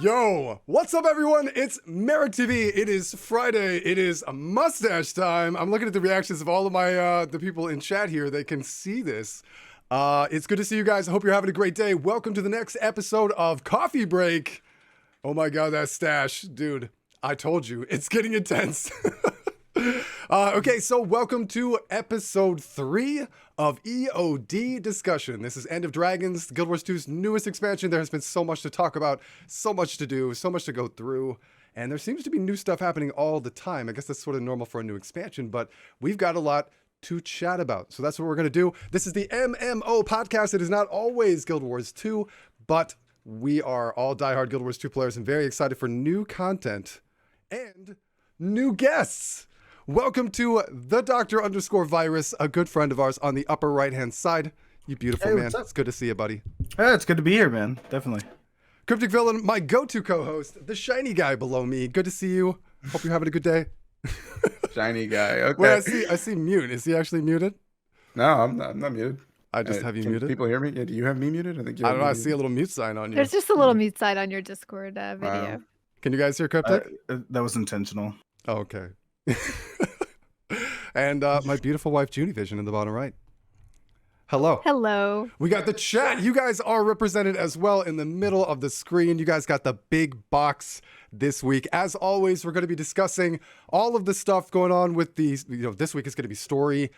Yo, what's up everyone? It's Merrick TV. It is Friday. It is a mustache time. I'm looking at the reactions of all of my the people in chat here. They can see this. It's good to see you guys. I hope you're having a great day. Welcome to the next episode of Coffee Break. Oh my god, that stash. Dude, I told you, it's getting intense. Okay, so welcome to episode 3 of EOD discussion. This is End of Dragons, Guild Wars 2's newest expansion. There has been so much to talk about, so much to do, so much to go through, and there seems to be new stuff happening all the time. I guess that's sort of normal for a new expansion, but we've got a lot to chat about. So that's what we're going to do. This is the MMO podcast. It is not always Guild Wars 2, but we are all diehard Guild Wars 2 players and very excited for new content and new guests. Welcome to the Dr_Virus, a good friend of ours on the upper right-hand side. You beautiful man. It's good to see you, buddy. Yeah, it's good to be here, man. Definitely. Cryptic Villain, my go-to co-host, the shiny guy below me. Good to see you. Hope you're having a good day. Shiny guy. Okay. Wait, I see mute. Is he actually muted? No, I'm not muted. I just have you muted. People hear me? Yeah, do you have me muted? I think you. I don't know. I see a little mute sign on you. There's just a little mute sign on your Discord video. Wow. Can you guys hear Cryptic? That was intentional. Oh, okay. And my beautiful wife, Junie Vision, in the bottom right. Hello. Hello. We got the chat. You guys are represented as well in the middle of the screen. You guys got the big box this week. As always, we're going to be discussing all of the stuff going on with these. This week is going to be story,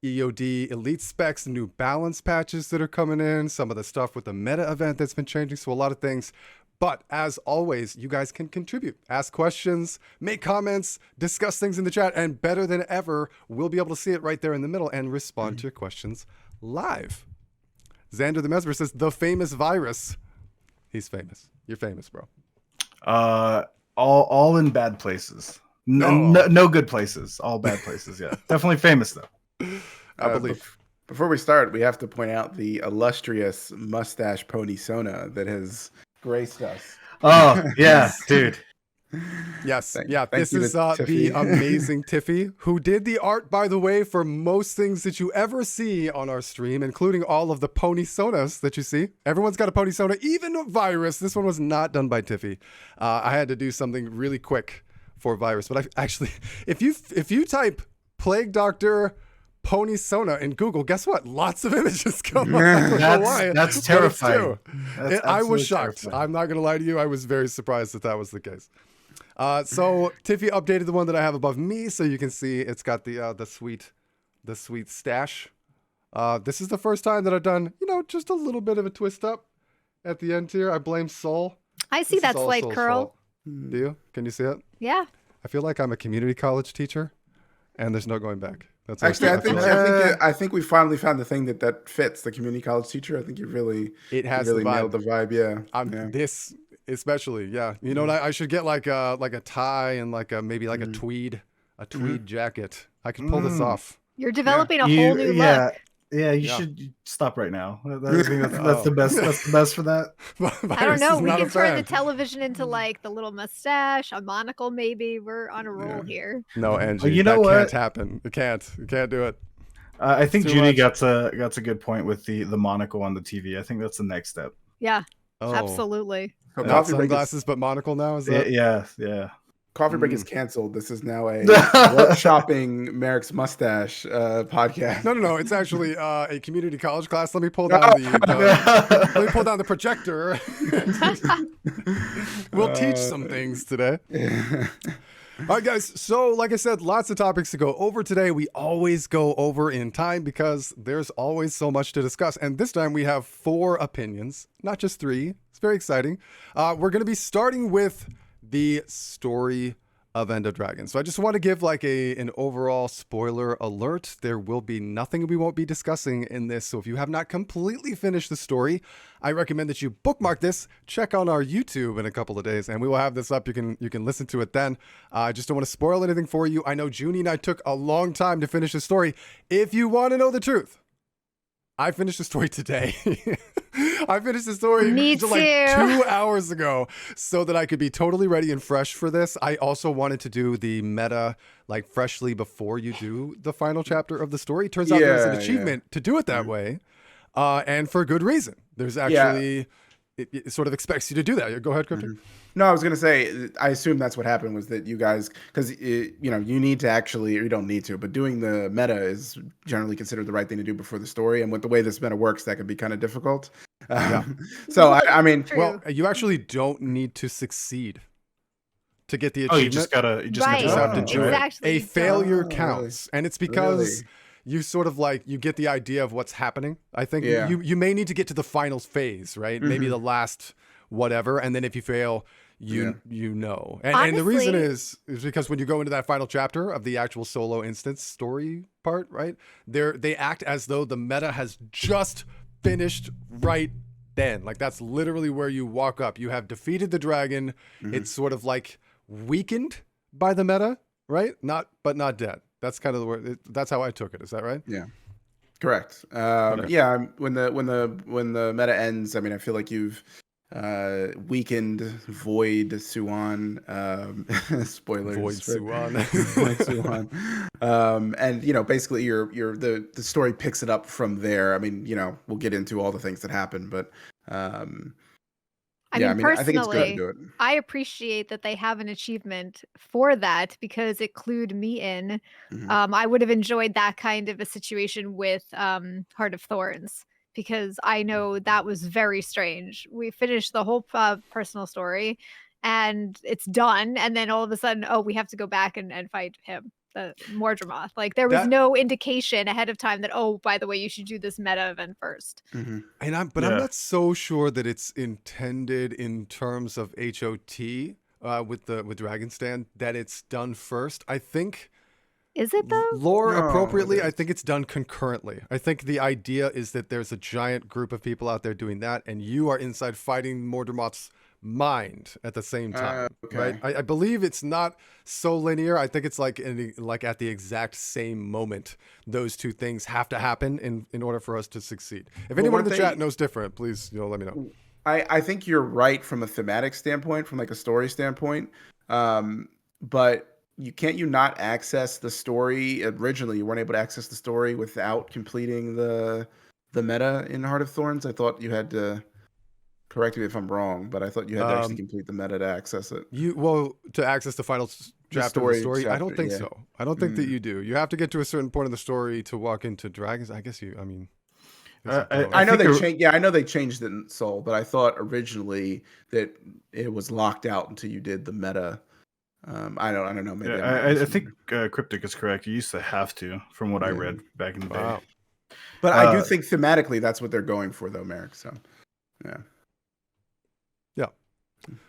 EOD, elite specs, new balance patches that are coming in, some of the stuff with the meta event that's been changing. So a lot of things. But as always, you guys can contribute, ask questions, make comments, discuss things in the chat, and better than ever, we'll be able to see it right there in the middle and respond to your questions live. Xander the Mesmer says, the famous virus. He's famous. You're famous, bro. All in bad places. No good places. All bad places, yeah. Definitely famous, though. I believe. Before we start, we have to point out the illustrious mustache pony Sona that has graced us. Oh, yeah, dude. Yes. Thank This you is to the Tiffy. amazing Tiffy, who did the art, by the way, for most things that you ever see on our stream, including all of the pony Sonas that you see. Everyone's got a pony Sona, even Virus. This one was not done by Tiffy. I had to do something really quick for Virus, but I actually, if you type Plague Doctor Pony Sona in Google, guess what? Lots of images come up. I don't know why. That's terrifying. I was shocked. Terrifying. I'm not going to lie to you. I was very surprised that was the case. So Tiffy updated the one that I have above me, so you can see it's got the sweet stash. This is the first time that I've done, just a little bit of a twist up at the end here. I blame Soul. I see that slight curl. Do you? Can you see it? Yeah. I feel like I'm a community college teacher, and there's no going back. That's Actually, feel I think we finally found the thing that fits the community college teacher. I think you really nailed the vibe. Yeah. This especially, yeah. You know what? I should get like a tie and maybe a tweed jacket. I could pull this off. You're developing a whole new look. Yeah, you should stop right now. I think that's the best. That's the best for that. I don't know. We can turn the television into the little mustache, a monocle maybe. We're on a roll here. No, Angie, you know that what? can't happen. It can't. You can't do it. I think Too Judy much. got a good point with the monocle on the TV. I think that's the next step. Yeah, Oh. absolutely. So Not sunglasses, but monocle now, is that? Yeah. Coffee Break is canceled. This is now a workshopping Merrick's mustache podcast. No. It's actually a community college class. Let me pull down let me pull down the projector. We'll teach some things today. All right, guys. So, like I said, lots of topics to go over today. We always go over in time because there's always so much to discuss. And this time we have 4 opinions, not just 3. It's very exciting. We're going to be starting with the story of End of Dragons. So I just want to give an overall spoiler alert. There will be nothing we won't be discussing in this. So if you have not completely finished the story, I recommend that you bookmark this, check on our YouTube in a couple of days, and we will have this up. You can listen to it then. I just don't want to spoil anything for you. I know Junie and I took a long time to finish the story. If you want to know the truth, I finished the story today. I finished the story Me just too. 2 hours ago so that I could be totally ready and fresh for this. I also wanted to do the meta freshly before you do the final chapter of the story. Turns out there's an achievement to do it that way. And for good reason. There's actually, it sort of expects you to do that. Go ahead, Cryptic. No, I was gonna say, I assume that's what happened was that you guys, because you need to actually, or you don't need to, but doing the meta is generally considered the right thing to do before the story, and with the way this meta works, that can be kind of difficult. Yeah. So I mean, well, you actually don't need to succeed to get the achievement. Oh, you just right. have to do it. Exactly. A failure really? counts, and it's because you sort of like you get the idea of what's happening. I think you may need to get to the final phase, right? Maybe the last whatever, and then if you fail, you know. And the reason is because when you go into that final chapter of the actual solo instance story part, right? They act as though the meta has just finished right then. Like that's literally where you walk up. You have defeated the dragon. It's sort of like weakened by the meta, right? But not dead. That's kind of the word. That's how I took it. Is that right? Yeah. Correct. Okay. Yeah. When the meta ends, I mean, I feel like you've weakened Void Suan. Spoilers. Void Suan. Void Suan. And basically, the story picks it up from there. I mean, we'll get into all the things that happen, but I mean, personally, I think it's good to do it. I appreciate that they have an achievement for that because it clued me in. I would have enjoyed that kind of a situation with Heart of Thorns because I know that was very strange. We finished the whole personal story and it's done. And then all of a sudden, we have to go back and fight him. The Mordramoth. Like there was no indication ahead of time that, by the way, you should do this meta event first. And I'm not so sure that it's intended in terms of HOT with Dragonstand that it's done first. I think is it though? Lore appropriately, I think it's done concurrently. I think the idea is that there's a giant group of people out there doing that, and you are inside fighting Mordramoth's mind at the same time, right? I believe it's not so linear. I think it's like at the exact same moment those two things have to happen in order for us to succeed. If anyone in the chat knows different, please let me know. I think you're right from a thematic standpoint, from like a story standpoint, but you not access the story originally? You weren't able to access the story without completing the meta in Heart of Thorns. I thought you had to. Correct me if I'm wrong, but I thought you had to actually complete the meta to access it. To access the final chapter of the story? I don't think so. I don't think that you do. You have to get to a certain point in the story to walk into dragons. I guess I know they changed. Yeah, I know they changed it in Soul, but I thought originally that it was locked out until you did the meta. I don't know. Maybe I think Cryptic is correct. You used to have to, from what I read back in the day. But I do think thematically that's what they're going for, though, Merrick. So, yeah.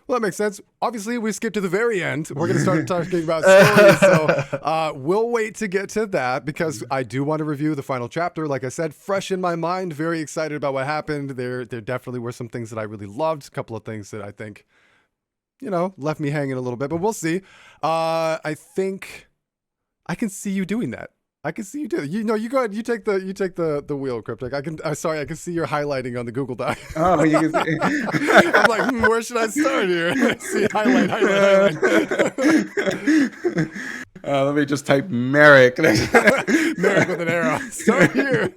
Well, that makes sense. Obviously, we skipped to the very end. We're going to start talking about stories. So we'll wait to get to that because I do want to review the final chapter. Like I said, fresh in my mind, very excited about what happened. There definitely were some things that I really loved. A couple of things that I think, left me hanging a little bit. But we'll see. I think I can see you doing that. I can see you do it. You go ahead. You take the wheel, Cryptic. I can see your highlighting on the Google Doc. Oh, you can see. I'm like, where should I start here? See, highlight. Let me just type Merrick. Merrick with an arrow. Start here.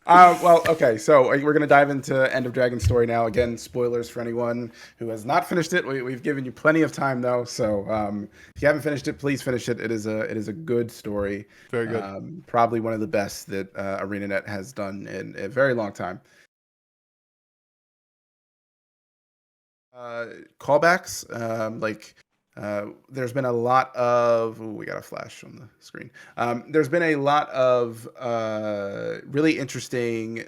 Well, okay. So we're going to dive into End of Dragon story now. Again, spoilers for anyone who has not finished it. We've given you plenty of time though. So if you haven't finished it, please finish it. It is a good story. Very good. Probably one of the best that ArenaNet has done in a very long time. Callbacks, there's been a lot of we got a flash on the screen. There's been a lot of really interesting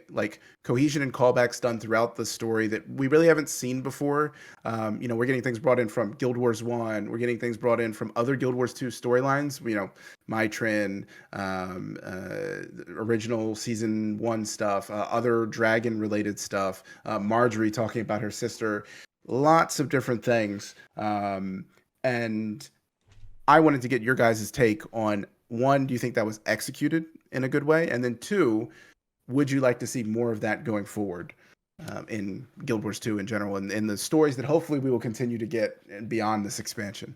cohesion and callbacks done throughout the story that we really haven't seen before. We're getting things brought in from Guild Wars 1. We're getting things brought in from other Guild Wars 2 storylines. Mytrin, original season 1 stuff, other dragon related stuff, Marjorie talking about her sister, lots of different things. And I wanted to get your guys' take on, one, do you think that was executed in a good way? And then two, would you like to see more of that going forward in Guild Wars 2 in general and in the stories that hopefully we will continue to get beyond this expansion?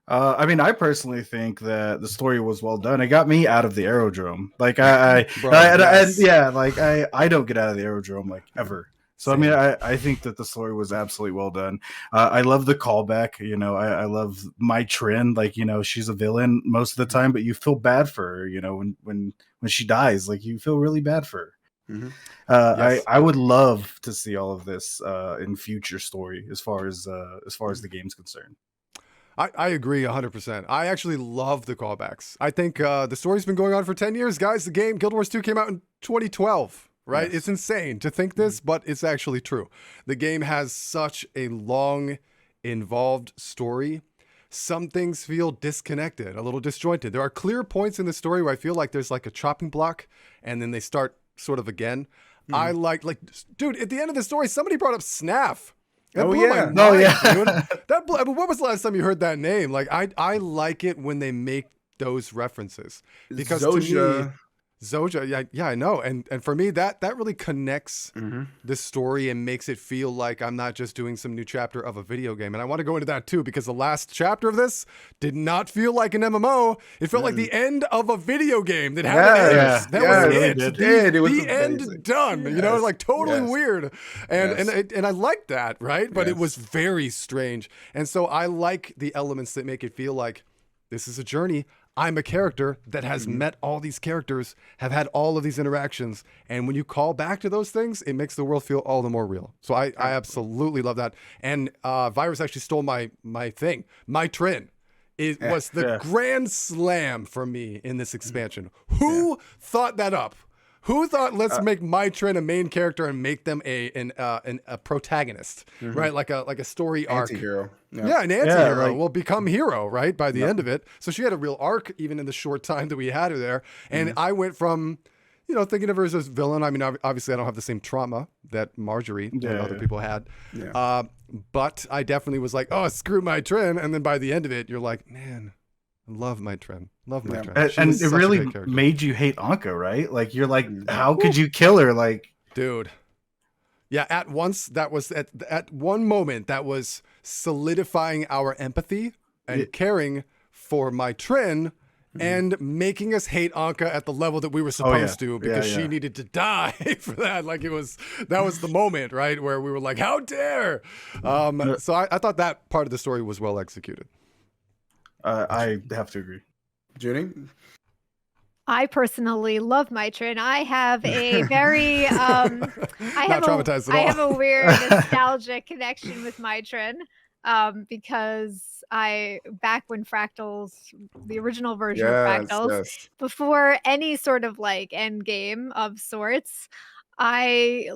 I personally think that the story was well done. It got me out of the aerodrome. I don't get out of the aerodrome ever. So I mean, I think that the story was absolutely well done. I love the callback. You know, I love my trend. Like, you know, she's a villain most of the time, but you feel bad for her. You know, when she dies, like you feel really bad for her. Mhm. Yes. I would love to see all of this in future story as far as the game's concerned. I agree 100%. I actually love the callbacks. I think the story's been going on for 10 years, guys. The game Guild Wars 2 came out in 2012, right? Yes. It's insane to think this, but it's actually true. The game has such a long, involved story. Some things feel disconnected, a little disjointed. There are clear points in the story where I feel like there's like a chopping block, and then they start sort of again. I like, dude, at the end of the story, somebody brought up Snaff. That blew my mind, dude. I mean, when was the last time you heard that name? Like, I like it when they make those references, because to me, Zoja, yeah, I know, and for me, that really connects the story and makes it feel like I'm not just doing some new chapter of a video game. And I want to go into that too, because the last chapter of this did not feel like an MMO. It felt like the end of a video game that had an end. That was it. It was the end done. You know, like totally weird, and I like that, right? But it was very strange, and so I like the elements that make it feel like this is a journey. I'm a character that has met all these characters, have had all of these interactions. And when you call back to those things, it makes the world feel all the more real. So I absolutely love that. And Virus actually stole my thing. My Trin was the grand slam for me in this expansion. Who thought that up? Who thought let's make my Trin a main character and make them a protagonist, right? Like a story arc. Anti-hero. Yeah, an anti-hero will become hero, right, by the end of it. So she had a real arc even in the short time that we had her there. And I went from, you know, thinking of her as a villain. I mean, obviously I don't have the same trauma that Marjorie and other people had. Yeah. But I definitely was like, oh, screw my Trin. And then by the end of it, you're like, man, I love my Trin. Love my Trin. And it really made you hate Anka, right? Like, you're like, how could you kill her? Like, dude. Yeah, at once, that was at one moment that was solidifying our empathy and caring for my Trin and making us hate Anka at the level that we were supposed to, because she needed to die for that. Like, that was the moment, right, where we were like, how dare? So I thought that part of the story was well executed. I have to agree. Junie? I personally love my Trin. I have a very I have a weird nostalgic connection with my Trin, because back when Fractals, the original version of Fractals, before any sort of like end game of sorts, I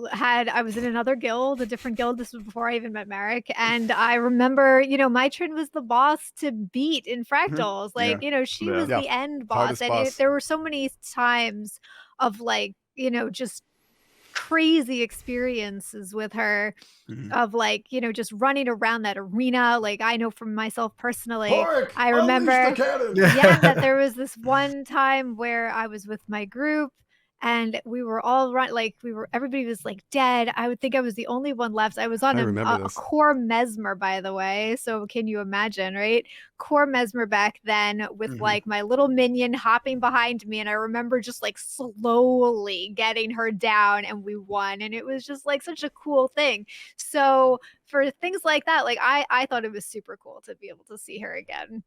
was in another guild, a different guild. This was before I even met Merrick. And I remember, you know, my Trin was the boss to beat in Fractals. Like, you know, she was the end boss. And there were so many times of like, you know, just crazy experiences with her of like, you know, just running around that arena. Like, I know from myself personally, I remember that there was this one time where I was with my group, and we were all everybody was like dead. I would think I was the only one left. I was on a core mesmer, by the way. So can you imagine, right? Core mesmer back then with like my little minion hopping behind me. And I remember just like slowly getting her down, and we won. And it was just like such a cool thing. So for things like that, like I thought it was super cool to be able to see her again.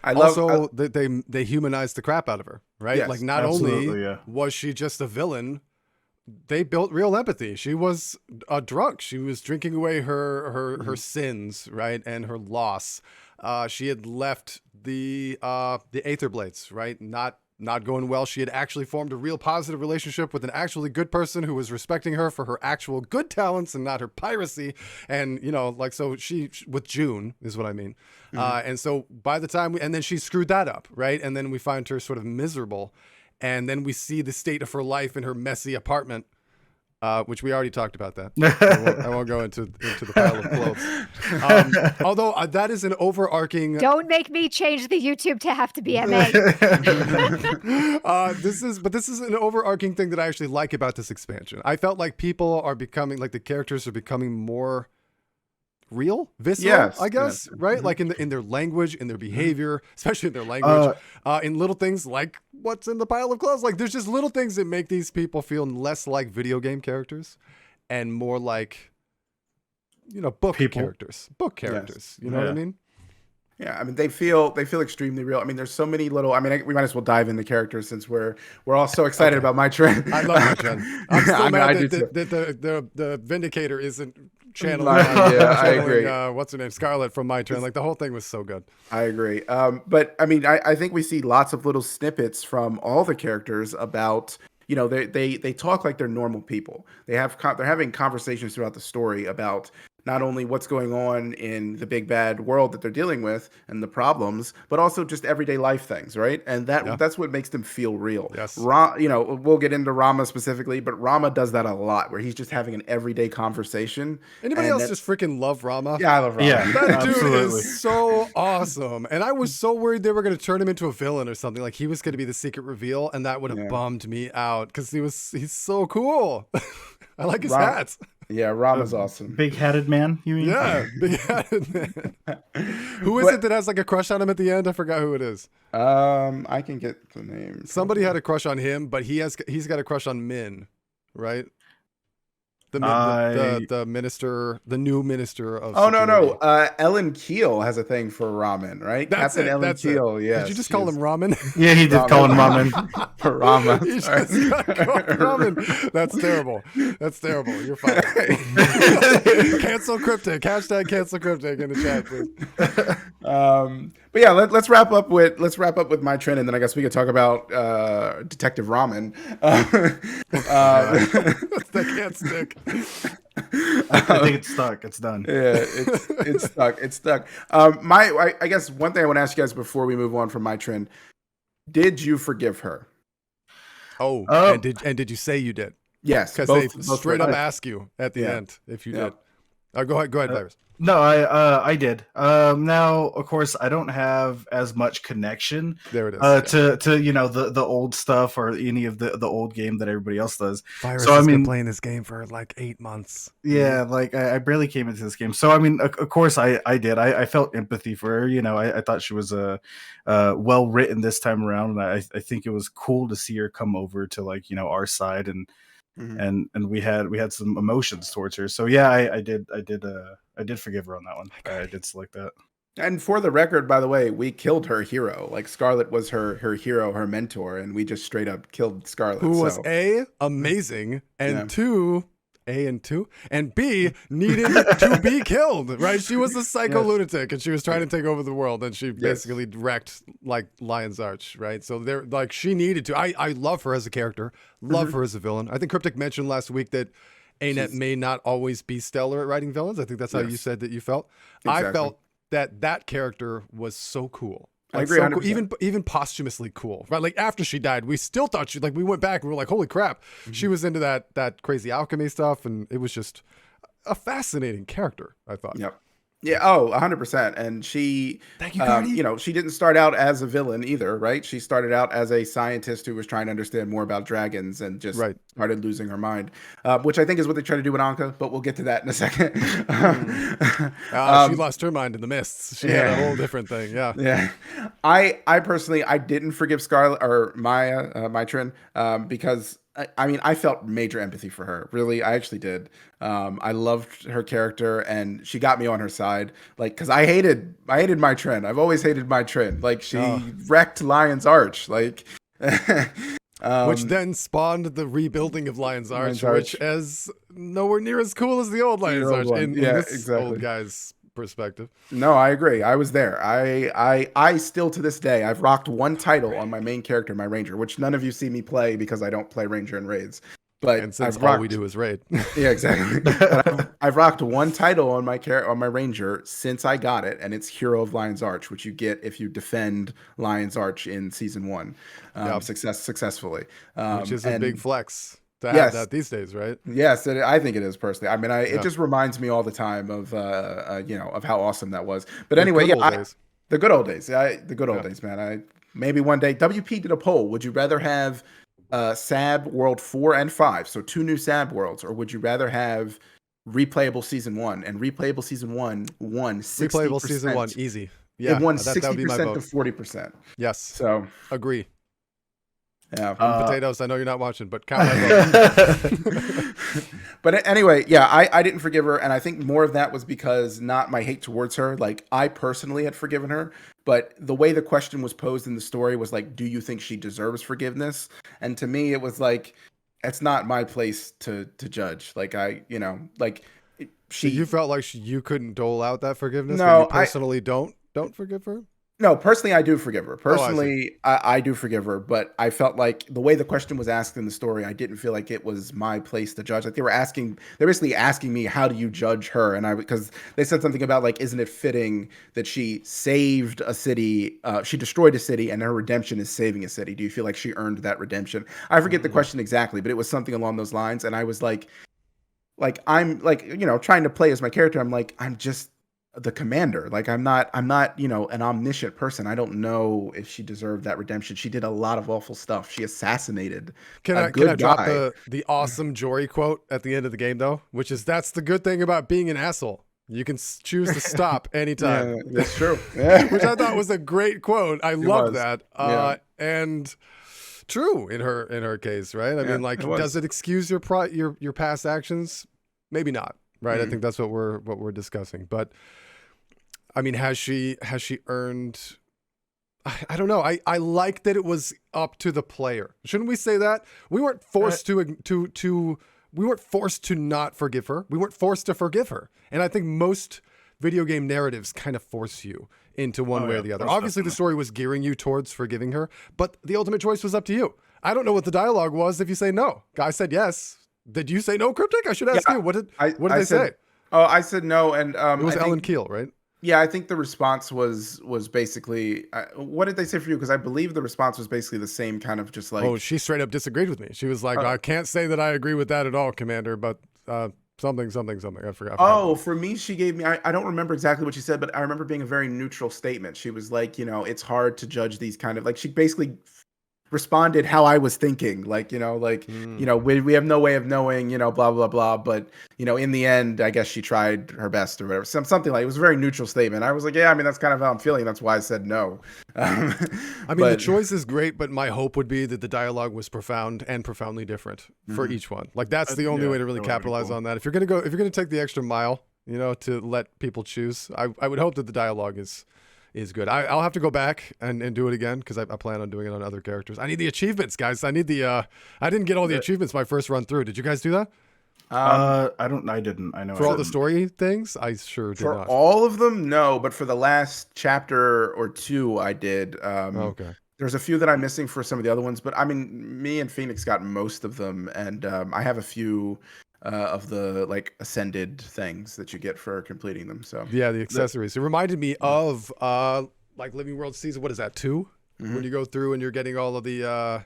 They humanized the crap out of her, right? Yes, like, not only was she just a villain, they built real empathy. She was a drunk. She was drinking away her sins, right, and her loss. She had left the Aether Blades, right, not going well. She had actually formed a real positive relationship with an actually good person who was respecting her for her actual good talents and not her piracy. And, you know, like, so she, with June is what I mean. And so by the time and then she screwed that up, right? And then we find her sort of miserable. And then we see the state of her life in her messy apartment, which we already talked about that. I won't go into the pile of clothes. Although that is an overarching. Don't make me change the YouTube to have to be MA. This is an overarching thing that I actually like about this expansion. I felt like people are becoming, like, the characters are becoming more real, visceral, I guess, right? Like in their language, in their behavior, especially in their language, in little things like what's in the pile of clothes. Like, there's just little things that make these people feel less like video game characters. and more like, book People. characters. Book characters. You know what I mean? Yeah, I mean they feel extremely real. I mean, there's so many little. I mean, we might as well dive into characters since we're all so excited about my trend. I love my trend. I'm still I mean, mad I do that the Vindicator isn't channeling. Yeah, I agree. What's her name? Scarlet from my trend. Like the whole thing was so good. I agree. But I mean, I think we see lots of little snippets from all the characters about, they talk like they're normal people. They're having conversations throughout the story about not only what's going on in the big bad world that they're dealing with and the problems, but also just everyday life things, right? And that's what makes them feel real. Yes. We'll get into Rama specifically, but Rama does that a lot, where he's just having an everyday conversation. Anybody else just freaking love Rama? Yeah, I love Rama. Yeah. That dude Absolutely. is so awesome. And I was so worried they were going to turn him into a villain or something. Like he was going to be the secret reveal, and that would have bummed me out because he's so cool. I like his hat. Yeah, Rama's awesome. Big-headed man, you mean? Yeah, big-headed man. Who is it that has like a crush on him at the end? I forgot who it is. I can get the name. Somebody had a crush on him, but he's got a crush on Min, right? The minister, the new minister of. Oh no, security. Ellen Keel has a thing for ramen, right? Captain Ellen Keel. Yeah. Did you just call him ramen? Yeah, he did call him ramen. For Rama. He just got called ramen. That's terrible. That's terrible. You're fired. Cancel cryptic. Hashtag cancel cryptic in the chat, please. But yeah, let's wrap up with my trend, and then I guess we could talk about Detective Ramen. That can't stick. I think it's stuck. It's done. Yeah, it's stuck. It's stuck. I guess one thing I want to ask you guys before we move on from my trend: did you forgive her? Oh, and did you say you did? Yes, because they straight up ask you at the end if you did. Go ahead, Virus. No, I did. Now, of course, I don't have as much connection. There it is. To the old stuff or any of the old game that everybody else does. Virus has been playing this game for like 8 months. Yeah, like I barely came into this game, so I mean, of course, I did. I felt empathy for her. I thought she was well written this time around, and I think it was cool to see her come over to our side and. Mm-hmm. And we had some emotions towards her. So yeah, I did forgive her on that one. I did select that. And for the record, by the way, we killed her hero. Like Scarlet was her hero, her mentor, and we just straight up killed Scarlet. Who was amazing, and and B needed to be killed, right? She was a psycho lunatic, and she was trying to take over the world, and she basically wrecked like Lion's Arch, right? So they're like, she needed to. I love her as a character, love her as a villain. I think Cryptic mentioned last week that ANET may not always be stellar at writing villains. I think that's how you said that you felt. Exactly. I felt that character was so cool. I agree. So cool. Even posthumously cool, right? Like after she died, we still thought we went back and we were like, holy crap, she was into that crazy alchemy stuff, and it was just a fascinating character, I thought. Yep. Yeah. Oh, 100%. And she, thank you, Cardi. She didn't start out as a villain either, right? She started out as a scientist who was trying to understand more about dragons and just started losing her mind, which I think is what they try to do with Anka, but we'll get to that in a second. She lost her mind in the mists. She had a whole different thing. Yeah. Yeah. I personally, I didn't forgive Scarlet or Maya, Mytrin, because I felt major empathy for her. Really, I actually did. I loved her character, and she got me on her side. Like, because I hated my trend. I've always hated my trend. Like, she wrecked Lion's Arch. Like, which then spawned the rebuilding of Lion's Arch, which is nowhere near as cool as the old Lion's Arch in this old guy's perspective. No, I agree. I was there. I still to this day, I've rocked one title on my main character, my Ranger, which none of you see me play because I don't play Ranger in raids. But since all we do is raid. Yeah, exactly. But I've rocked one title on my Ranger since I got it, and it's Hero of Lion's Arch, which you get if you defend Lion's Arch in season 1 successfully. Which is a big flex to have that these days, right? Yes, I think it is personally. I mean, it just reminds me all the time of of how awesome that was. But anyway, the good old days. The good old days, man. Maybe one day. WP did a poll. Would you rather have SAB World 4 and 5, so 2 new SAB worlds, or would you rather have replayable season 1? And replayable season 1 won 60%. Replayable season 1, easy. Yeah, it won 60% to 40%. Yes. So agree. Yeah. Potatoes, I know you're not watching, but count my vote. But anyway, yeah, I didn't forgive her, and I think more of that was because not my hate towards her. Like, I personally had forgiven her, but the way the question was posed in the story was like, do you think she deserves forgiveness? And to me, it was like, it's not my place to judge. Like, So you felt like you couldn't dole out that forgiveness, but No, you personally don't forgive her? No, personally, I do forgive her. I see. Personally, I do forgive her, but I felt like the way the question was asked in the story, I didn't feel like it was my place to judge. Like they're basically asking me, how do you judge her? And because they said something about like, isn't it fitting that she saved a city, she destroyed a city, and her redemption is saving a city? Do you feel like she earned that redemption? I forget the question exactly, but it was something along those lines. And I was like I'm like, trying to play as my character. I'm like, I'm just the commander. Like I'm not, an omniscient person. I don't know if she deserved that redemption. She did a lot of awful stuff. She assassinated Can I drop the awesome Jory quote at the end of the game though, which is, that's the good thing about being an asshole. You can choose to stop anytime. Yeah, that's true. Which I thought was a great quote. I love that. And true in her case, right? I mean, like, does it excuse your past actions? Maybe not, right? I think that's what we're discussing. But I mean, has she earned? I don't know. I like that it was up to the player. Shouldn't we say that? We weren't forced we weren't forced to not forgive her. We weren't forced to forgive her. And I think most video game narratives kind of force you into one way or the other. Obviously, the story was gearing you towards forgiving her, but the ultimate choice was up to you. I don't know what the dialogue was if you say no. Guy said yes. Did you say no, Cryptic? I should ask you. What did they say? Oh, I said no, and it was Ellen Keel, right? Yeah, I think the response was basically, what did they say for you? Because I believe the response was basically the same, kind of just like, oh, she straight up disagreed with me. She was like, I can't say that I agree with that at all, Commander, but something. I forgot. Oh, for me, she gave me, I don't remember exactly what she said, but I remember being a very neutral statement. She was like, it's hard to judge these kind of, like, she basically responded how I was thinking, like, we have no way of knowing, blah, blah, blah. But, in the end, I guess she tried her best or whatever. Something like, it was a very neutral statement. I was like, yeah, I mean, that's kind of how I'm feeling. That's why I said no. I mean, the choice is great, but my hope would be that the dialogue was profound and profoundly different for each one. Like, that's the only way to really capitalize on that. If you're going to take the extra mile, to let people choose, I would hope that the dialogue is good. I'll have to go back and do it again because I plan on doing it on other characters. I need the achievements, guys. I need I didn't get all the achievements my first run through. Did you guys do that? I didn't. I know. For all the story things, I sure did not. For all of them, no. But for the last chapter or two, I did. Okay. There's a few that I'm missing for some of the other ones, but I mean, me and Phoenix got most of them, and I have a few of the like ascended things that you get for completing them. So yeah, the accessories. It reminded me of like Living World Season. What is that, 2? When you go through and you're getting all of the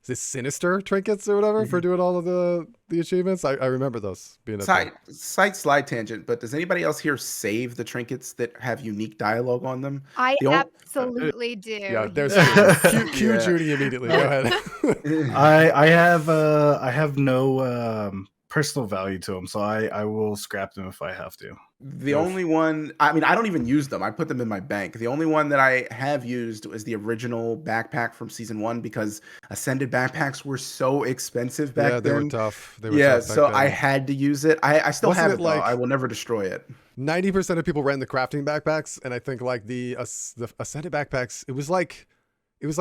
is this Sinister trinkets or whatever for doing all of the achievements. I remember those being a slight slide tangent. But does anybody else here save the trinkets that have unique dialogue on them? I absolutely do. Yeah, there's cue Judy immediately. Go ahead. I have no personal value to them, so I will scrap them if I have to. The only one, I mean, I don't even use them. I put them in my bank. The only one that I have used was the original backpack from season 1 because ascended backpacks were so expensive back then. Yeah, they were tough. So I had to use it. I still have it, though. I will never destroy it. 90% of people ran the crafting backpacks, and I think like the ascended backpacks, it was like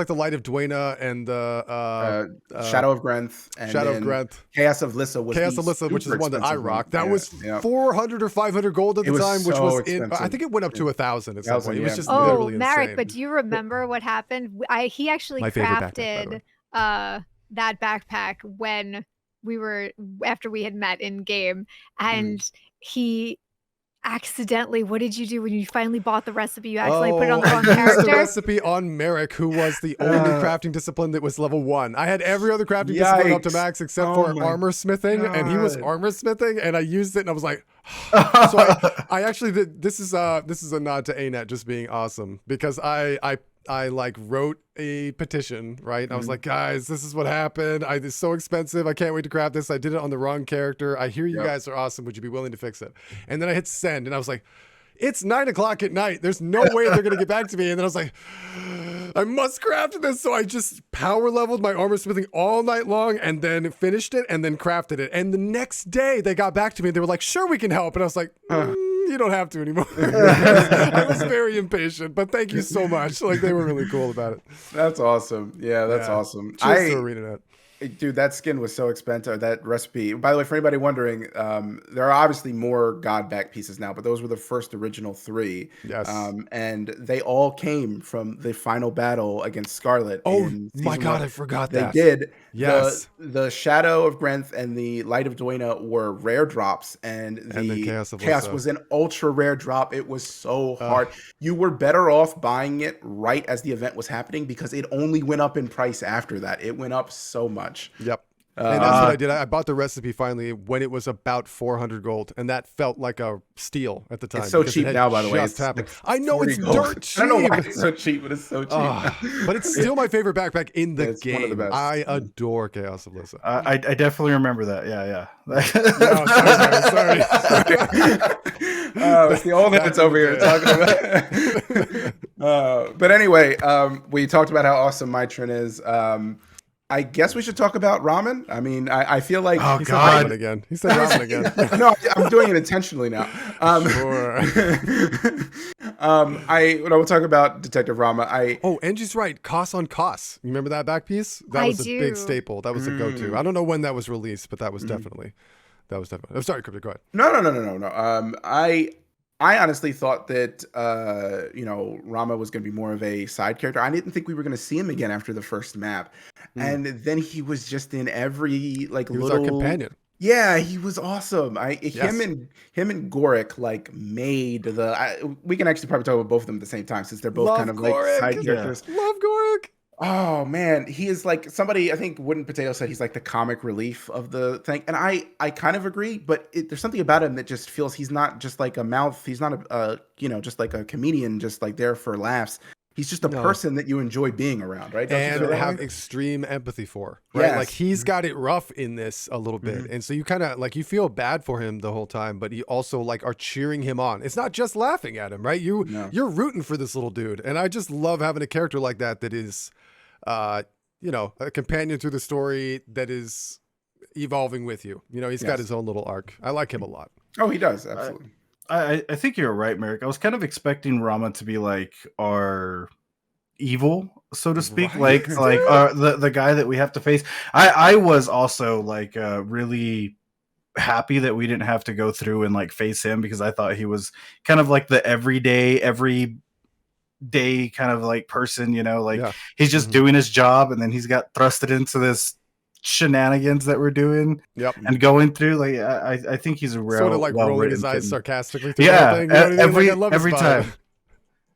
the Light of Dwayna and the Shadow of Grenth. And Shadow of Grenth. Chaos of Lissa, which is the one that I rocked. That was 400 or 500 gold at the time, which was I think it went up to 1,000 at some point. It was just literally insane. Marek, but do you remember what happened? He actually crafted that backpack when after we had met in game, and he accidentally, what did you do when you finally bought the recipe? You accidentally put it on the wrong character? The recipe on Merrick, who was the only crafting discipline that was level 1. I had every other crafting discipline up to max except for armor smithing, and he was armor smithing, and I used it, and I was like, so I actually did. This is a nod to ANET just being awesome because I like wrote a petition, right? And I was like, guys, this is what happened. It's so expensive. I can't wait to craft this. I did it on the wrong character. I hear you guys are awesome. Would you be willing to fix it? And then I hit send and I was like, it's 9:00 at night. There's no way they're going to get back to me. And then I was like, I must craft this. So I just power leveled my armor smithing all night long and then finished it and then crafted it. And the next day they got back to me and they were like, sure, we can help. And I was like, you don't have to anymore. I was very impatient, but thank you so much. Like, they were really cool about it. That's awesome. Yeah, that's awesome. Cheers to ArenaNet. Dude, that skin was so expensive. That recipe. By the way, for anybody wondering, there are obviously more god back pieces now, but those were the first original 3. Yes. And they all came from the final battle against Scarlet. Oh in my season God, 1. I forgot They that. did. Yes. The Shadow of Grenth and the Light of Dwayna were rare drops, and the Chaos was an ultra rare drop. It was so hard. You were better off buying it right as the event was happening because it only went up in price after that. It went up so much. Yep. And that's what I did. I bought the recipe finally when it was about 400 gold, and that felt like a steal at the time. It's so cheap now, by the way. It's like I know it's gold. dirt cheap. I don't know why it's so cheap, but it's so cheap. But it's still my favorite backpack in the It's game. one of the best. I adore Chaos of Lissa. I definitely remember that. Yeah. It's the old heads over here talking about. But anyway, we talked about how awesome Mitron is. I guess we should talk about ramen. I mean, I feel like he said ramen again. He said ramen again. No, I'm doing it intentionally now. Sure. We'll talk about Detective Rama. Angie's right. Cost on cost. You remember that back piece? That was a big staple. That was a go-to. I don't know when that was released, but that was definitely. I'm sorry, Cryptic. Go ahead. No. I honestly thought that Rama was going to be more of a side character. I didn't think we were going to see him again after the first map, and then he was just in every he was our companion. Yeah, he was awesome. Him and Gorick made the. We can actually probably talk about both of them at the same time since they're both kind of Gorick. Side characters. Love Gorick. Oh man, he is somebody. I think Wooden Potato said he's like the comic relief of the thing, and I kind of agree. But there's something about him that just feels he's not just like a mouth. He's not just like a comedian, just like there for laughs. He's just a person that you enjoy being around, right? And have extreme empathy for, right? Yes. Like he's got it rough in this a little bit, and so you kind of you feel bad for him the whole time, but you also are cheering him on. It's not just laughing at him, right? You're rooting for this little dude, and I just love having a character like that is. A companion through the story that is evolving with you. He's got his own little arc. I like him a lot. Oh, he does. Absolutely. I think you're right, Merrick. I was kind of expecting Rama to be like our evil, so to speak, right. the guy that we have to face. I was also really happy that we didn't have to go through and face him because I thought he was kind of like the every day kind of person, he's just doing his job and then he's got thrusted into this shenanigans that we're doing and going through. I think he's a real sort of rolling his eyes sarcastically through the thing. Every time.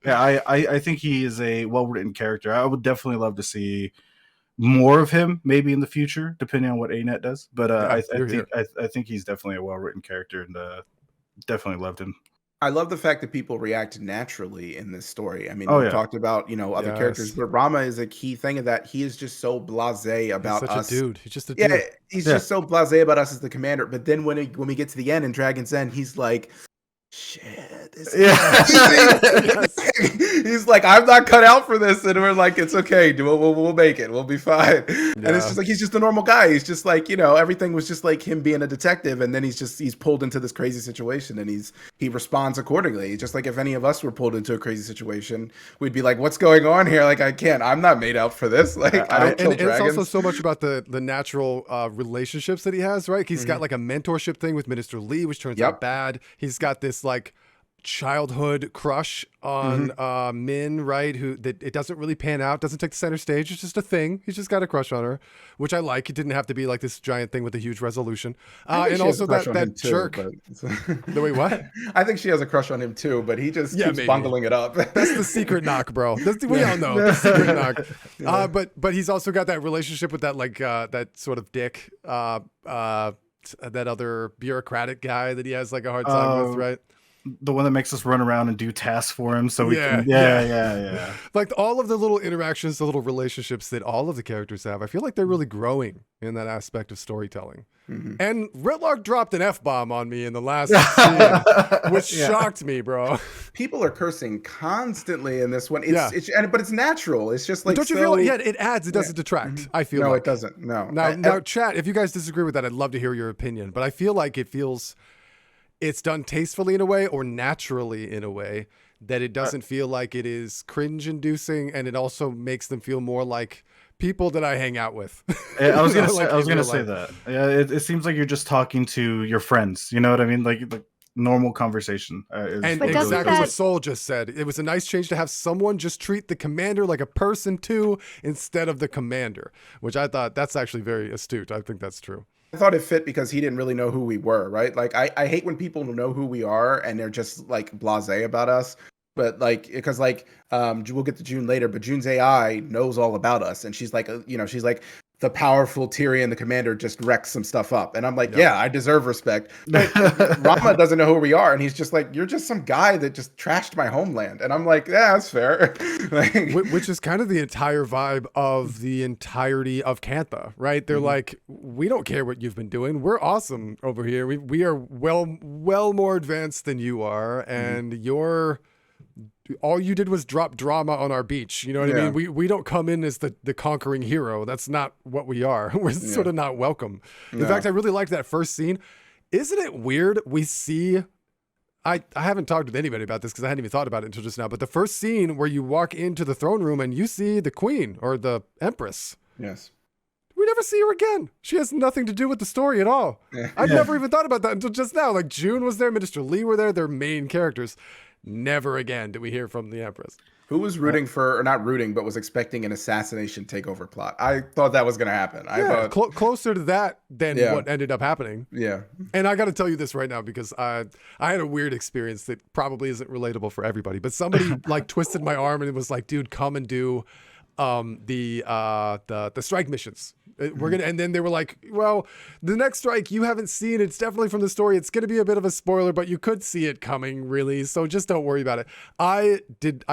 Yeah, I think he is a well-written character. I would definitely love to see more of him maybe in the future, depending on what ANET does. But I think he's definitely a well-written character and definitely loved him. I love the fact that people react naturally in this story. I mean, we talked about, other characters, but Rama is a key thing of that. He is just so blasé about he's such us. A dude. He's just a dude. Yeah, he's just so blasé about us as the commander. But then when we get to the end in Dragon's End, he's like, shit. He's like, I'm not cut out for this. And we're like, it's okay. We'll make it. We'll be fine. Yeah. And it's just he's just a normal guy. He's just everything was just him being a detective. And then he's pulled into this crazy situation and he responds accordingly. Just like if any of us were pulled into a crazy situation, we'd be like, what's going on here? I'm not made out for this. I don't kill dragons. And it's also so much about the natural relationships that he has, right? He's got a mentorship thing with Minister Lee, which turns out bad. He's got this childhood crush on Min, right? Who that it doesn't really pan out, doesn't take the center stage. It's just a thing. He's just got a crush on her, which I like. It didn't have to be this giant thing with a huge resolution. And also that jerk. The way what? I think she has a crush on him too, but he just keeps bungling it up. That's the secret knock, bro. We all know the secret knock. But he's also got that relationship with that that sort of dick. That other bureaucratic guy that he has a hard time with, right? the one that makes us run around and do tasks for him, so we Yeah, can. yeah. Yeah. Like all of the little interactions, the little relationships that all of the characters have, I feel like they're really growing in that aspect of storytelling. Mhm. And Ritlock dropped an F-bomb on me in the last scene, which Yeah. shocked me, bro. People are cursing constantly in this one. Yeah. But it's natural. It's just like Don't you so, feel like, yeah, it adds, it doesn't Yeah. detract, Mhm. I feel No, like. it doesn't. No. Now, chat, if you guys disagree with that, I'd love to hear your opinion. But I feel like it's done tastefully in a way or naturally in a way that it doesn't feel like it is cringe-inducing, and it also makes them feel more like people that I hang out with. I was gonna Like say, I was in gonna real say life. that. Yeah, it seems like you're just talking to your friends. You know what I mean? Like normal conversation. And But doesn't exactly what that- Soul just said. It was a nice change to have someone just treat the commander like a person too, instead of the commander, which I thought that's actually very astute. I think that's true. I thought it fit because he didn't really know who we were, right? Like I hate when people know who we are and they're just like blasé about us. But like, because like, we'll get to June later, but June's AI knows all about us, and she's like, she's like the powerful Tyrion, the commander, just wrecks some stuff up, and I'm like, yeah, I deserve respect. But Rama doesn't know who we are, and he's just like, you're just some guy that just trashed my homeland, and I'm like, yeah, that's fair. Like, Which is kind of the entire vibe of the entirety of Cantha, right? They're like, we don't care what you've been doing. We're awesome over here. We are well more advanced than you are, and you're all you did was drop drama on our beach. You know what I mean? We don't come in as the conquering hero. That's not what we are. We're sort of not welcome. In fact, I really liked that first scene. Isn't it weird? We see, I haven't talked with anybody about this because I hadn't even thought about it until just now, but the first scene where you walk into the throne room and you see the queen or the empress. yes. We never see her again. She has nothing to do with the story at all. I've never even thought about that until just now. Like June was there, Minister Lee were there, they're main characters. Never again did we hear from the Empress. Who was rooting for, or not rooting, but was expecting an assassination takeover plot? I thought that was going to happen. I thought, Closer to that than what ended up happening. yeah. And I got to tell you this right now because I had a weird experience that probably isn't relatable for everybody. But somebody like twisted my arm and it was like, "Dude, come and do the strike missions. We're gonna." And then they were like, "Well, the next strike you haven't seen. It's definitely from the story. It's gonna be a bit of a spoiler, but you could see it coming, really. So just don't worry about it." I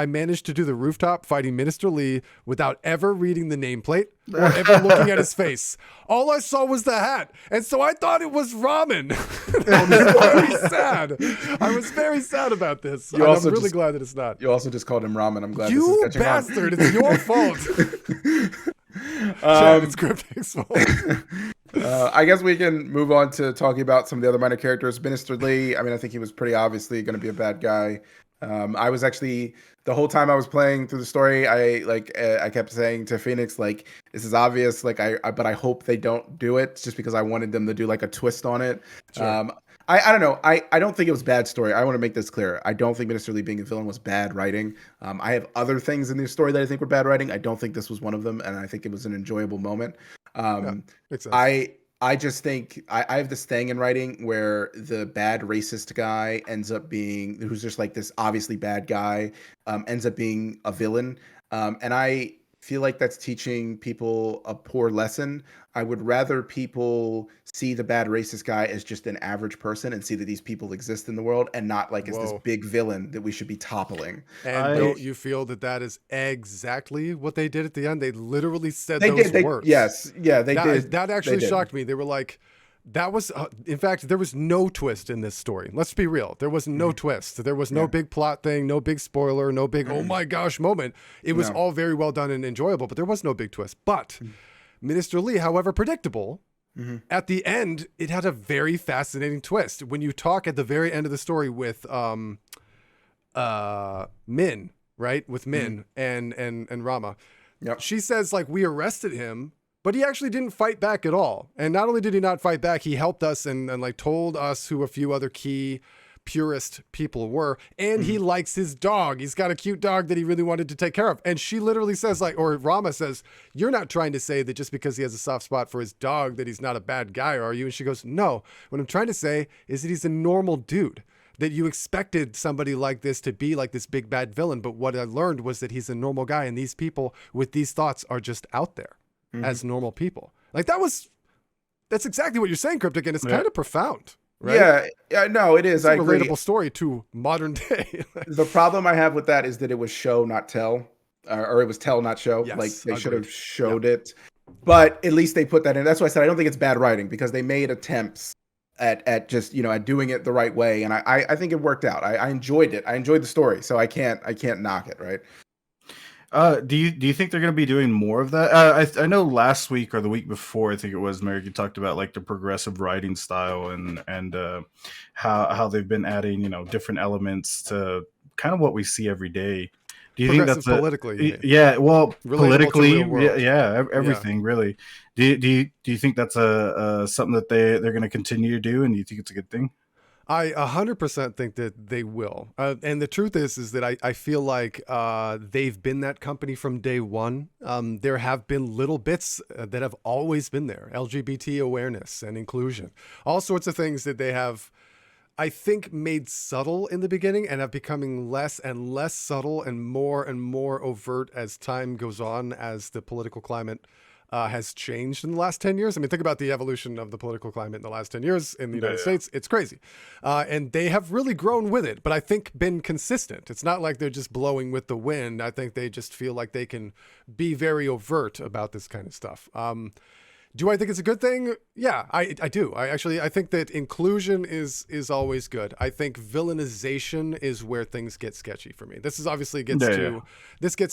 managed to do the rooftop fighting Minister Lee without ever reading the nameplate or ever looking at his face. All I saw was the hat, and so I thought it was ramen. I was very sad. I was very sad about this. And I'm also really just- glad that it's not. You also just called him ramen. I'm glad You this is catching on. bastard! It's your fault. Chad, it's Cryptic's fault. I guess we can move on to talking about some of the other minor characters. Minister Lee, I mean, I think he was pretty obviously going to be a bad guy. I was actually, the whole time I was playing through the story, I kept saying to Phoenix, like, this is obvious, like, but I hope they don't do it, just because I wanted them to do like a twist on it. Sure. I don't know. I don't think it was bad story. I want to make this clear. I don't think Minister Lee being a villain was bad writing. I have other things in this story that I think were bad writing. I don't think this was one of them, and I think it was an enjoyable moment. Makes sense. I just think I have this thing in writing where the bad racist guy ends up being, who's just like this obviously bad guy, ends up being a villain. And I feel like that's teaching people a poor lesson. I would rather people see the bad racist guy as just an average person and see that these people exist in the world and not like as this Whoa. big villain that we should be toppling. And don't you feel that is exactly what they did at the end? They literally said They those did. words. Yes. Yeah, they did. That actually They did. shocked me. They were like, that was, in fact, there was no twist in this story. Let's be real. There was no twist. There was no big plot thing, no big spoiler, no big, oh my gosh moment. It was all very well done and enjoyable, but there was no big twist. But Minister Lee, however predictable, at the end, it had a very fascinating twist. When you talk at the very end of the story with Min, right? With Min and Rama. Yep. She says, like, we arrested him, but he actually didn't fight back at all. And not only did he not fight back, he helped us and like told us who a few other key purist people were. And he likes his dog. He's got a cute dog that he really wanted to take care of. And she literally says, like, or Rama says, you're not trying to say that just because he has a soft spot for his dog that he's not a bad guy, are you? And she goes, no. What I'm trying to say is that he's a normal dude. That you expected somebody like this to be like this big bad villain. But what I learned was that he's a normal guy. And these people with these thoughts are just out there as normal people. Like that's exactly what you're saying, Cryptic. And it's kind of profound. right? Yeah, no, it is. It's a I agree. relatable story to modern day. The problem I have with that is that it was show, not tell, or it was tell, not show. Like Yes, they should agreed. have showed it, but at least they put that in. That's why I said I don't think it's bad writing because they made attempts at just at doing it the right way, and I think it worked out. I enjoyed it. I enjoyed the story, so I can't knock it. Right. Do you think they're going to be doing more of that? I know last week or the week before, I think it was, Merrick, you talked about like the progressive writing style and how they've been adding different elements to kind of what we see every day. Do you think that's politically? You mean? Yeah, well, Relatable to politically, real world. everything really. Do you think that's a something that they're going to continue to do, and do you think it's a good thing? I 100% think that they will. And the truth is that I feel like they've been that company from day one. There have been little bits that have always been there. LGBT awareness and inclusion. All sorts of things that they have, I think, made subtle in the beginning and have becoming less and less subtle and more overt as time goes on, as the political climate has changed in the last 10 years. I mean, think about the evolution of the political climate in the last 10 years in the United States. It's crazy. And they have really grown with it, but I think been consistent. It's not like they're just blowing with the wind. I think they just feel like they can be very overt about this kind of stuff. Do I think it's a good thing? Yeah, I do. I think that inclusion is always good. I think villainization is where things get sketchy for me. This is obviously gets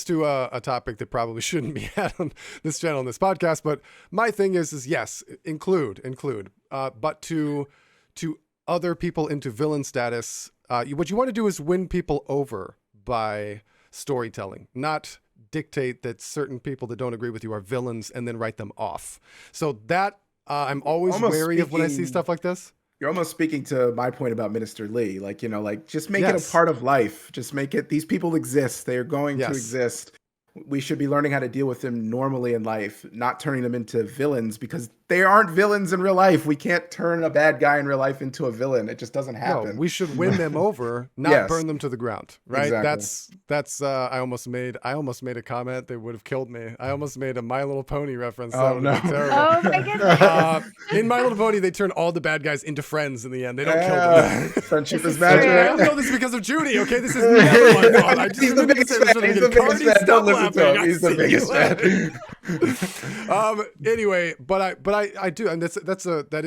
to a topic that probably shouldn't be had on this channel, on this podcast. But my thing is yes, include. But to other people into villain status, what you want to do is win people over by storytelling, not dictate that certain people that don't agree with you are villains and then write them off. So that I'm always wary of when I see stuff like this. You're almost speaking to my point about Minister Lee. Like, just make it a part of life. Just make it, these people exist. They are going to exist. We should be learning how to deal with them normally in life, not turning them into villains, because they aren't villains in real life. We can't turn a bad guy in real life into a villain. It just doesn't happen. No, we should win them over, not burn them to the ground. Right? Exactly. That's I almost made a comment that would have killed me. I almost made a My Little Pony reference. Oh no! Oh my goodness! In My Little Pony, they turn all the bad guys into friends in the end. They don't kill them. Friendship is I magic. don't know this because of Judy. Okay, this is never my fault. I just He's the biggest fan. He's the biggest fan. Don't listen to him. He's the biggest fan. Anyway, but I do, and that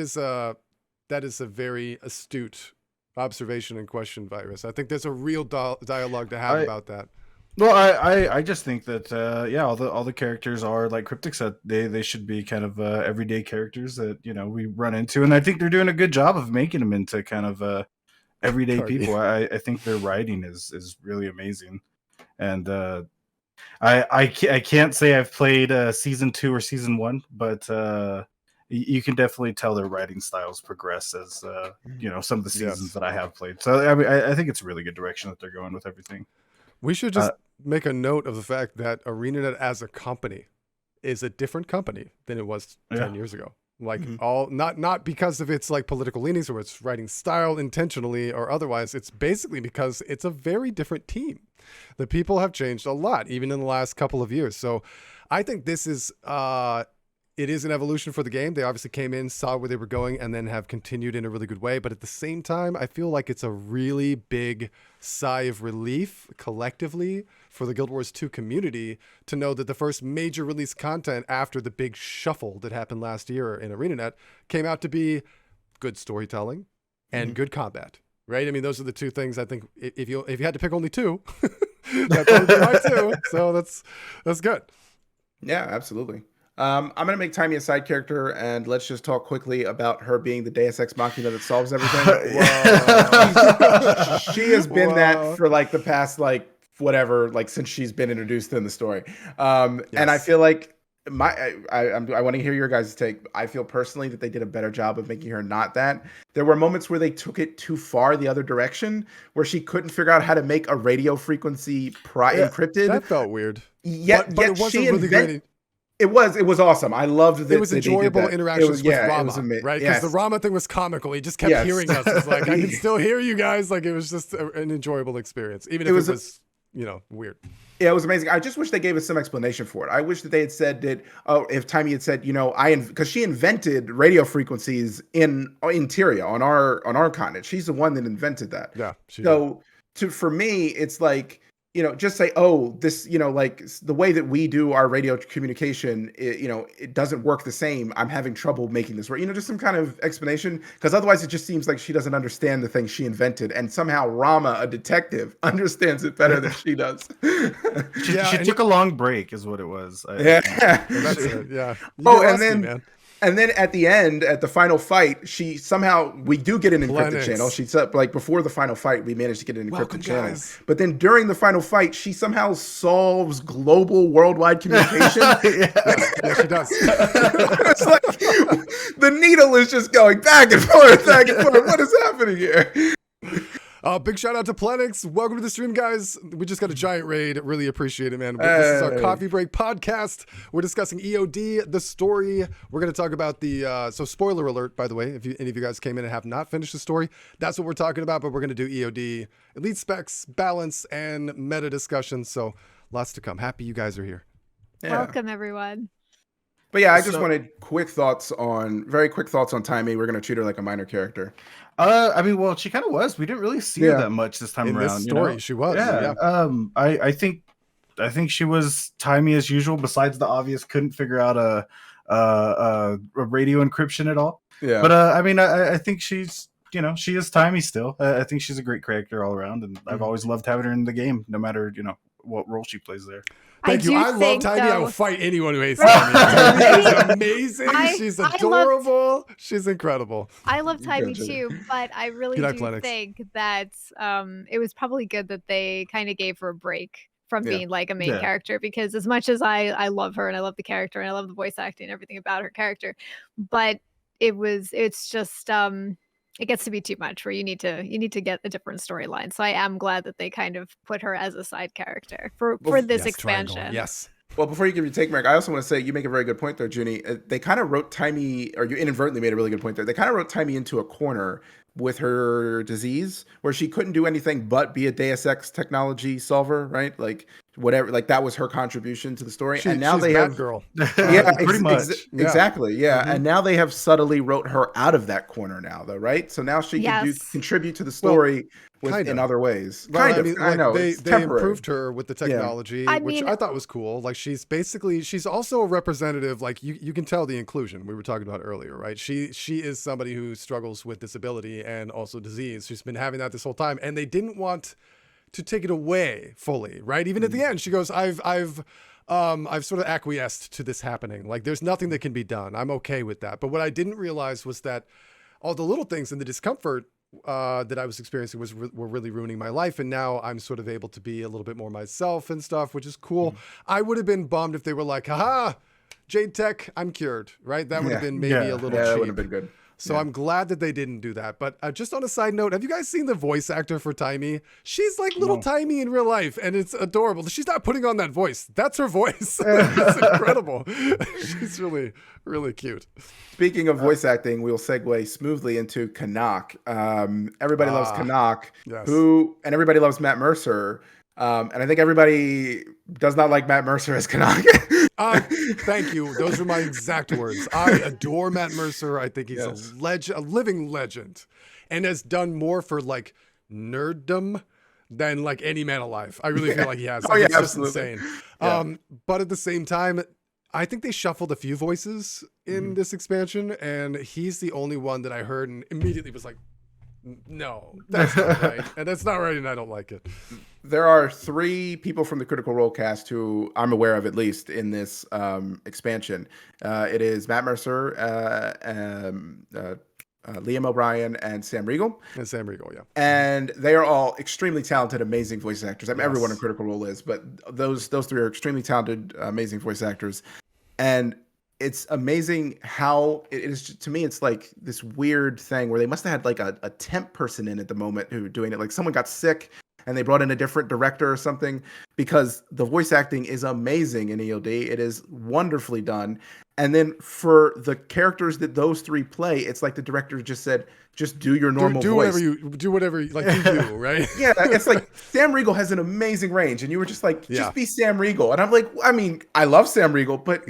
is a very astute observation and question, Virus. I think there's a real dialogue to have about that. Well, I just think that all the characters are, like Cryptic said, they should be kind of everyday characters that we run into, and I think they're doing a good job of making them into kind of everyday people. I think their writing is really amazing, and I can't say I've played season 2 or season 1, but you can definitely tell their writing styles progress as some of the seasons that I have played. So I mean, I think it's a really good direction that they're going with everything. We should just make a note of the fact that ArenaNet as a company is a different company than it was 10 years ago. Like not because of its like political leanings or its writing style intentionally or otherwise. It's basically because it's a very different team. The people have changed a lot, even in the last couple of years. So I think this is it is an evolution for the game. They obviously came in, saw where they were going, and then have continued in a really good way. But at the same time, I feel like it's a really big sigh of relief collectively for the Guild Wars 2 community to know that the first major release content after the big shuffle that happened last year in ArenaNet came out to be good storytelling and good combat. Right? I mean, those are the two things I think if you had to pick only two, that's only my two. So that's good. Yeah, absolutely. I'm going to make Timmy a side character, and let's just talk quickly about her being the Deus Ex Machina that solves everything. She has been that for like the past, like whatever, like since she's been introduced in the story. And I feel like I want to hear your guys' take. I feel personally that they did a better job of making her not that. There were moments where they took it too far the other direction, where she couldn't figure out how to make a radio frequency encrypted. That felt weird. Yet it wasn't really great. It was awesome. I loved that. It was enjoyable interactions with Rama, right? Because the Yes. Rama thing was comical. He just kept hearing us. It's like I can still hear you guys. Like it was just an enjoyable experience, even if it was weird. Yeah, it was amazing. I just wish they gave us some explanation for it. I wish that they had said that, if Timey had said, because she invented radio frequencies in Tyria on our continent. She's the one that invented that. Yeah. So for me, it's like, just say, oh, this, like the way that we do our radio communication, it doesn't work the same. I'm having trouble making this work. Just some kind of explanation, because otherwise it just seems like she doesn't understand the thing she invented, and somehow Rama, a detective, understands it better than she does. She took a long break, is what it was. That's it. Yeah. And then at the end, at the final fight, we do get an encrypted channel. She's up, like, before the final fight, we managed to get an encrypted channel. Guys. But then during the final fight, she somehow solves global worldwide communication. Yeah, she does. It's like the needle is just going back and forth, back and forth. What is happening here? Big shout out to Plenix. Welcome to the stream, guys. We just got a giant raid. Really appreciate it, man. This is our Coffee Break podcast. We're discussing EOD, the story. We're going to talk about so spoiler alert, by the way, if any of you guys came in and have not finished the story, that's what we're talking about, but we're going to do EOD, elite specs, balance, and meta discussion. So lots to come. Happy you guys are here. Yeah. Welcome, everyone. But yeah, I just wanted very quick thoughts on Timey. We're going to treat her like a minor character. Well, she kind of was. We didn't really see her that much this time around. This story, she was. Yeah. I think she was Timey as usual. Besides the obvious, couldn't figure out a radio encryption at all. Yeah. But I think she's she is Timey still. I think she's a great character all around, and I've always loved having her in the game, no matter what role she plays there. Thank you. I love Timey. I will fight anyone who hates Timey. Timey is amazing. She's adorable. She's incredible. I love Timey too, but I really do think that it was probably good that they kind of gave her a break from being like a main character, because as much as I love her and I love the character and I love the voice acting and everything about her character, but it's just it gets to be too much where you need to get a different storyline. So I am glad that they kind of put her as a side character for this expansion. Triangle. Yes. Well, before you give your take, Mark, I also want to say you make a very good point there, Junie. They kind of wrote Timey, or you inadvertently made a really good point there. They kind of wrote Timey into a corner with her disease, where she couldn't do anything but be a Deus Ex technology solver, right? Like whatever, like that was her contribution to the story. And now they have girl. Yeah, pretty much. Exactly. Yeah. Mm-hmm. And now they have subtly wrote her out of that corner now, though, right? So now she can contribute to the story in other ways. Well, I know they improved her with the technology, which I thought was cool. Like she's also a representative. Like you can tell the inclusion we were talking about earlier, right? She is somebody who struggles with disability and also disease. She's been having that this whole time, and they didn't want to take it away fully, right? Even at the end, she goes, I've sort of acquiesced to this happening. Like there's nothing that can be done. I'm okay with that. But what I didn't realize was that all the little things and the discomfort that I was experiencing were really ruining my life. And now I'm sort of able to be a little bit more myself and stuff, which is cool. I would have been bummed if they were like, haha, Jade Tech, I'm cured, right? That would have been maybe a little cheap. That would have been good. So I'm glad that they didn't do that. But just on a side note, have you guys seen the voice actor for Timey? She's like little Timey in real life, and it's adorable. She's not putting on that voice. That's her voice. It's incredible. She's really, really cute. Speaking of voice acting, we'll segue smoothly into Canuck. Everybody loves Canuck, and everybody loves Matt Mercer. And I think everybody does not like Matt Mercer as Canuck. Thank you. Those are my exact words. I adore Matt Mercer. I think he's a living legend, and has done more for like nerddom than like any man alive. I really feel like he has. It's just insane. But at the same time, I think they shuffled a few voices in this expansion, and he's the only one that I heard and immediately was like, no, that's not right. And that's not right, and I don't like it. There are 3 people from the Critical Role cast who I'm aware of, at least in this expansion. It is Matt Mercer, Liam O'Brien, and Sam Riegel. And Sam Riegel, yeah. And they are all extremely talented, amazing voice actors. I mean, everyone in Critical Role is, but those 3 are extremely talented, amazing voice actors. And it's amazing how it is. To me, it's like this weird thing where they must have had like a temp person in at the moment who doing it. Like someone got sick and they brought in a different director or something, because the voice acting is amazing in EOD. It is wonderfully done. And then for the characters that those 3 play, it's like the director just said, Just do your normal do voice. whatever like you do, right? Yeah, it's like Sam Riegel has an amazing range, and you were just like, just be Sam Riegel. And I'm like, I mean, I love Sam Riegel, but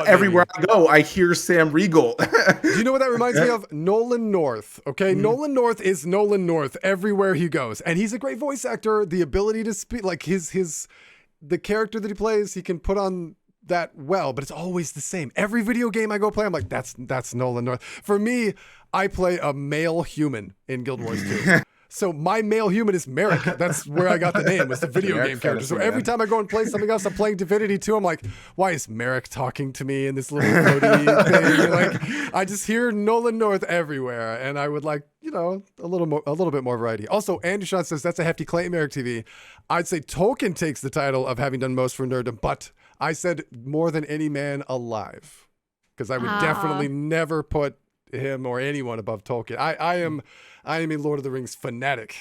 everywhere I go, I hear Sam Riegel. Do you know what that reminds me of? Nolan North. Okay, Nolan North is Nolan North everywhere he goes, and he's a great voice actor. The ability to speak, like the character that he plays, he can put on that well, but it's always the same. Every video game I go play, I'm like, that's Nolan North. For me, I play a male human in Guild Wars 2. So my male human is Merrick. That's where I got the name, was the video game character. So every time I go and play something else, I'm playing Divinity 2, I'm like, why is Merrick talking to me in this little floaty thing? Like, I just hear Nolan North everywhere, and I would like, a little bit more variety. Also, Andy Sean says that's a hefty claim, Merrick TV. I'd say Tolkien takes the title of having done most for nerddom, but I said more than any man alive, because I would definitely never put him or anyone above Tolkien. I am a Lord of the Rings fanatic.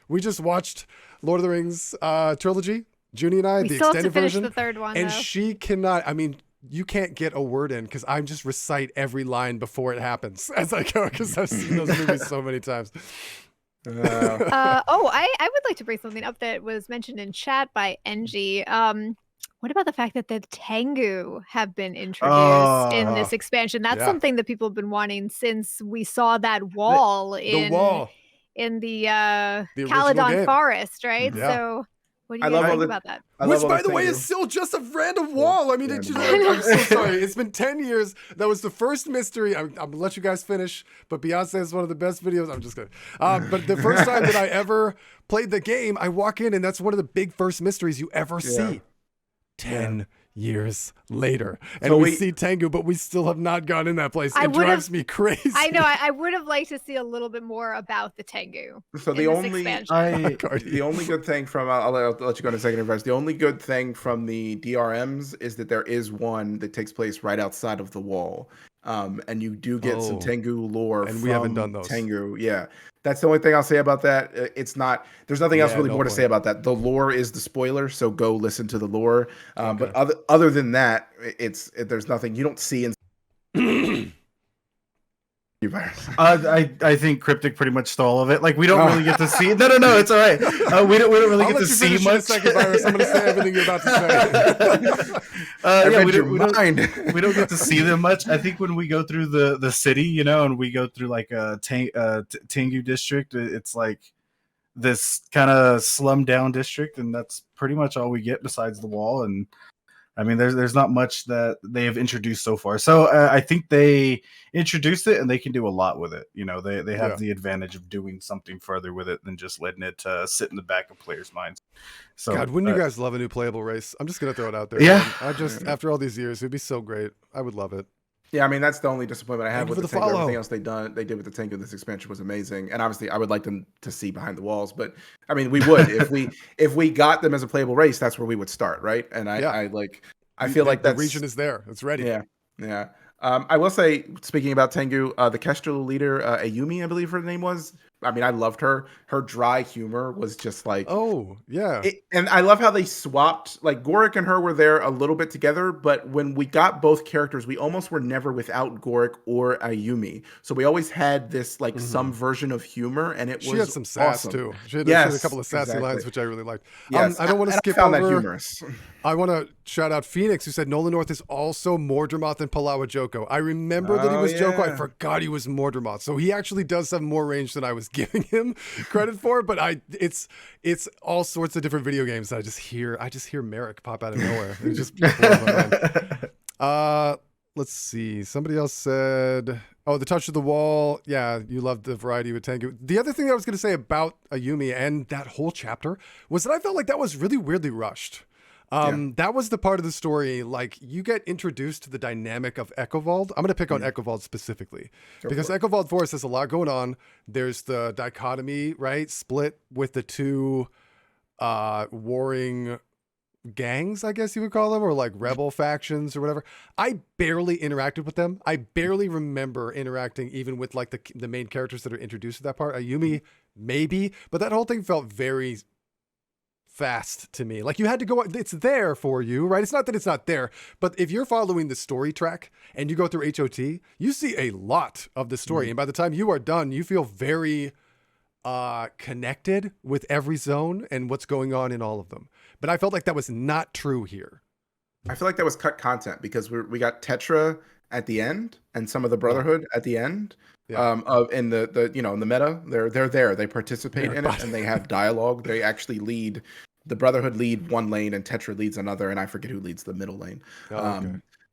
We just watched Lord of the Rings trilogy, Junie and I, the extended version. The third one, and though. She cannot. I mean, you can't get a word in because I just recite every line before it happens as I go, because I've seen those movies so many times. I would like to bring something up that was mentioned in chat by NG. What about the fact that the Tengu have been introduced in this expansion? That's something that people have been wanting since we saw that wall in the Caledon Forest, right? Yeah. So what do you guys think about that? Which, by the way, is still just a random wall. I mean, I'm so sorry. It's been 10 years. That was the first mystery. I'm going to let you guys finish, but Beyonce is one of the best videos. I'm just kidding. But the first time that I ever played the game, I walk in, and that's one of the big first mysteries you ever see. 10 years later, and we see Tengu, but we still have not gone in that place. It drives me crazy. I know. I would have liked to see a little bit more about the Tengu. So the only good thing from I'll let you go in a second, advice. The only good thing from the DRMs is that there is one that takes place right outside of the wall, and you do get some Tengu lore. And we haven't done those. Tengu, That's the only thing I'll say about that. It's not. There's nothing else really more to say about that. The lore is the spoiler, so go listen to the lore. But other than that, there's nothing you don't see in. I think Cryptic pretty much stole all of it. Like, we don't really get to see. No, it's all right. We don't really get to see much. Second, Virus. I'm going to say everything you're about to say. We don't get to see them much. I think when we go through the city, and we go through like a Tengu district, it's like this kind of slummed down district, and that's pretty much all we get besides the wall. And I mean, there's not much that they have introduced so far. So I think they introduced it, and they can do a lot with it. They have the advantage of doing something further with it than just letting it sit in the back of players' minds. So, God, wouldn't you guys love a new playable race? I'm just gonna throw it out there. Yeah. After all these years, it'd be so great. I would love it. Yeah, I mean, that's the only disappointment I have with the Tengu. Everything else they did with the Tengu in this expansion was amazing. And obviously I would like them to see behind the walls, but I mean, we would if we got them as a playable race, that's where we would start, right? And I feel like the region is there. It's ready. Yeah. I will say, speaking about Tengu, the Kestrel leader, Ayumi, I believe her name was. I mean, I loved her. Her dry humor was just like, and I love how they swapped. Like, Goric and her were there a little bit together, but when we got both characters, we almost were never without Goric or Ayumi. So we always had this like some version of humor, and she had some sass too. She had a couple of sassy lines, which I really liked. Yes. I don't want to skip over. That humorous. I want to shout out Phoenix, who said Nolan North is also Mordramoth than Palawa Joko. I remember that he was Joko. I forgot he was Mordramoth. So he actually does have more range than I was giving him credit for. But it's all sorts of different video games that I just hear Merrick pop out of nowhere. It just blows my mind. Let's see. Somebody else said, the touch of the wall. Yeah, you love the variety with Tengu. The other thing I was going to say about Ayumi and that whole chapter was that I felt like that was really weirdly rushed. That was the part of the story, like, you get introduced to the dynamic of Echovald. I'm going to pick on Echovald specifically because Echovald Forest has a lot going on. There's the dichotomy, right? Split with the two warring gangs, I guess you would call them, or like rebel factions or whatever. I barely interacted with them. I barely remember interacting even with like the main characters that are introduced to that part. Ayumi, maybe, but that whole thing felt very fast to me. Like you had to go, it's there for you, right? It's not that it's not there, but if you're following the story track and you go through HOT, you see a lot of the story. And by the time you are done, you feel very connected with every zone and what's going on in all of them. But I felt like that was not true here. I feel like that was cut content because we got Tetra at the end and some of the Brotherhood at the end. In the in the meta, they're there. They participate in it and they have dialogue. They actually lead. The Brotherhood lead one lane and Tetra leads another, and I forget who leads the middle lane.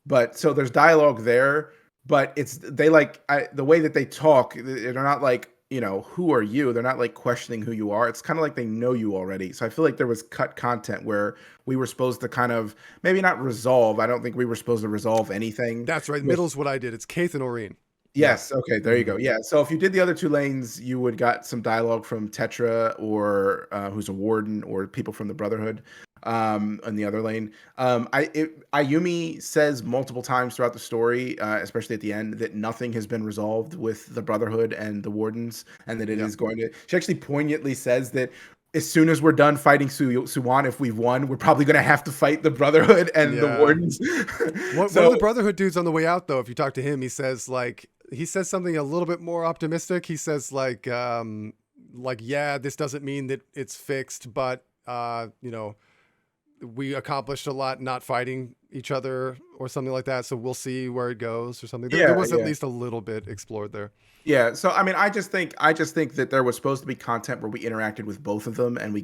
But so there's dialogue there, but it's the way that they talk. They're not like, who are you? They're not like questioning who you are. It's kind of like they know you already. So I feel like there was cut content where we were supposed to kind of maybe not resolve. I don't think we were supposed to resolve anything. That's right. Middle's what I did. It's Kaith and Oreen. Yes. Okay. There you go. Yeah. So if you did the other two lanes, you would got some dialogue from Tetra or who's a warden or people from the Brotherhood in the other lane. Ayumi says multiple times throughout the story, especially at the end, that nothing has been resolved with the Brotherhood and the wardens, and that it is going to. She actually poignantly says that as soon as we're done fighting Suwon, if we've won, we're probably going to have to fight the Brotherhood and the wardens. One of the Brotherhood dudes on the way out, though, if you talk to him, he says something a little bit more optimistic. He says yeah, this doesn't mean that it's fixed, but we accomplished a lot not fighting each other or something like that. So we'll see where it goes or something. There was at least a little bit explored there. Yeah. So, I mean, I just think that there was supposed to be content where we interacted with both of them and we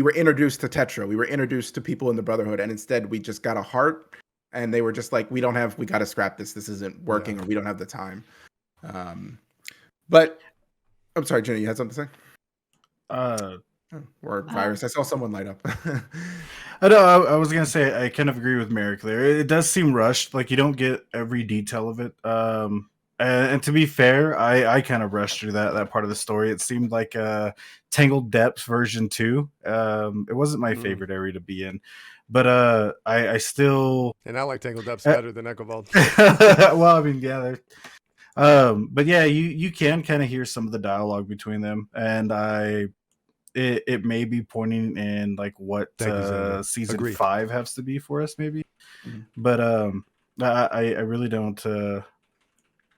were introduced to Tetra. We were introduced to people in the Brotherhood, and instead we just got a heart and they were just like, we got to scrap this. This isn't working or we don't have the time. But I'm sorry, Jenny, you had something to say? Or virus. I saw someone light up. I was gonna say I kind of agree with Merrick there. It does seem rushed. Like you don't get every detail of it. And to be fair, I kind of rushed through that part of the story. It seemed like Tangled Depths version 2. It wasn't my favorite area to be in, but I still. And I like Tangled Depths better than Echovault. Well, I mean, yeah, but yeah, you can kind of hear some of the dialogue between them, and it may be pointing in like what season 5 has to be for us, maybe. But I really don't.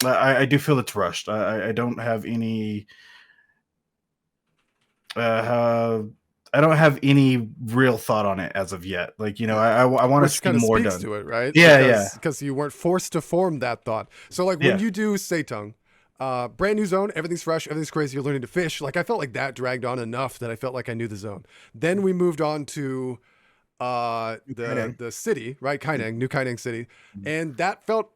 I do feel it's rushed. I don't have any. I don't have any real thought on it as of yet. Like, I want to see more done to it, right? Yeah, because you weren't forced to form that thought. So like when you do Seitong, brand new zone, everything's fresh, everything's crazy, you're learning to fish. Like I felt like that dragged on enough that I felt like I knew the zone. Then we moved on to the city, right? Kaineng, New Kaineng City. And that felt,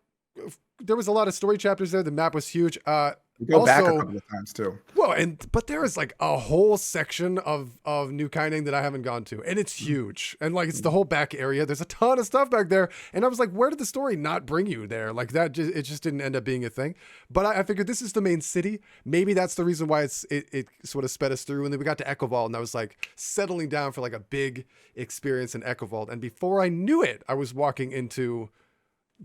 there was a lot of story chapters there. The map was huge. We go back a couple of times too. Well, but there is like a whole section of New Kaineng that I haven't gone to, and it's huge. And like it's the whole back area. There's a ton of stuff back there, and I was like, where did the story not bring you there? Like that, it just didn't end up being a thing. But I figured this is the main city. Maybe that's the reason why it sort of sped us through. And then we got to Echovault, and I was like settling down for like a big experience in Echovault. And before I knew it, I was walking into